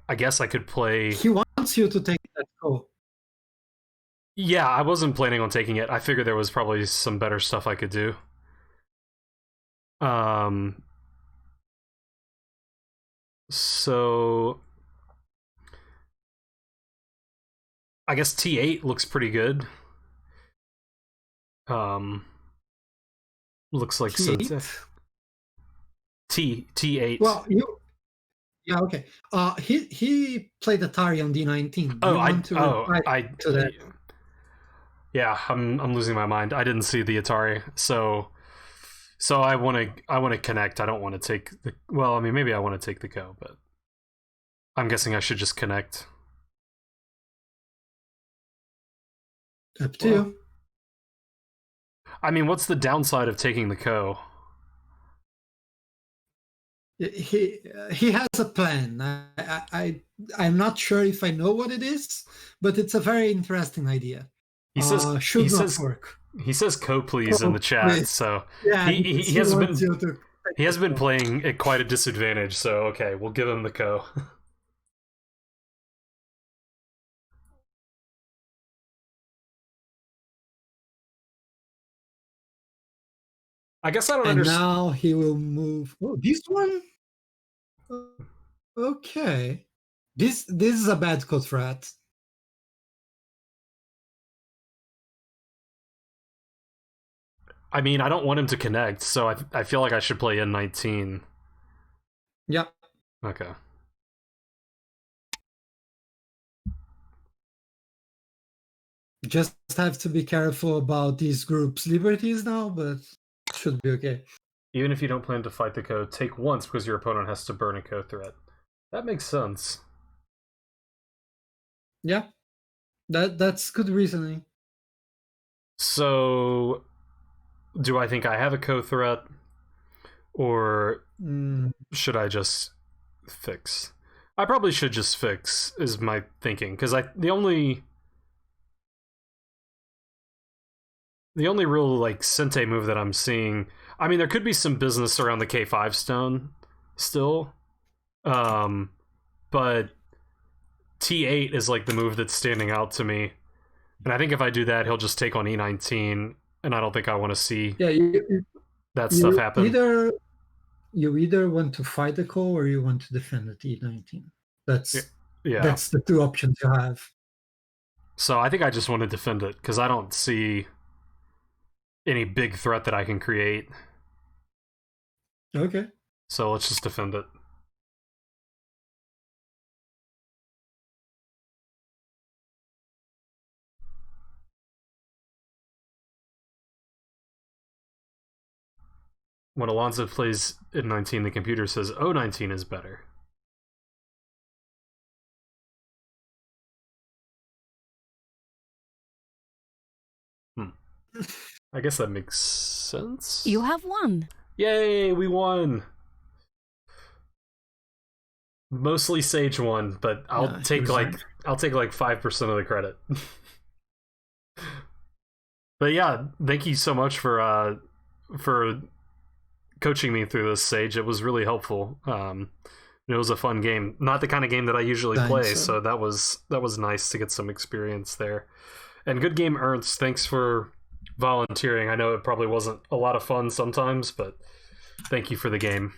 I guess I could play... He wants you to take that go. Yeah, I wasn't planning on taking it. I figured there was probably some better stuff I could do. So I guess T8 looks pretty good. Looks like T8? T8. Well, yeah, okay. He played Atari on D19. Oh, I to that. Yeah, I'm losing my mind. I didn't see the Atari. So So I want to connect. I don't want to take the. Well, I mean, maybe I want to take the go, but I'm guessing I should just connect. Up to you. I mean, what's the downside of taking the co? He has a plan. I'm not sure if I know what it is, but it's a very interesting idea. He says should not work. He says "co please" in the chat, Please. so Yeah, he has wants you to he has been playing at quite a disadvantage. So okay, we'll give him the co. I guess I don't and understand. now he will move. Oh, this one. Okay, this is a bad co threat. I mean, I don't want him to connect, so I feel like I should play N19. Yep. Okay. Just have to be careful about these groups' liberties now, but should be okay. Even if you don't plan to fight the co, take once because your opponent has to burn a co threat. That makes sense. Yeah, that's good reasoning. So, do I think I have a co threat, or should I just fix? I probably should just fix, is my thinking, because the only real like Sente move that I'm seeing, I mean, there could be some business around the K5 stone still, but T8 is like the move that's standing out to me, and I think if I do that, he'll just take on E19, and I don't think I want to see that stuff happen. You either want to fight the co or you want to defend at E19. That's the two options you have. So I think I just want to defend it because I don't see any big threat that I can create. Okay. So let's just defend it. When Alonso plays N19, the computer says O19 is better. I guess that makes sense. You have won. Yay, we won. Mostly Sage won, but I'll take like 5% of the credit. But yeah, thank you so much for coaching me through this, Sage. It was really helpful. It was a fun game. Not the kind of game that I usually play, so that was nice to get some experience there. And good game, Ernst. Thanks for volunteering. I know it probably wasn't a lot of fun sometimes, but thank you for the game.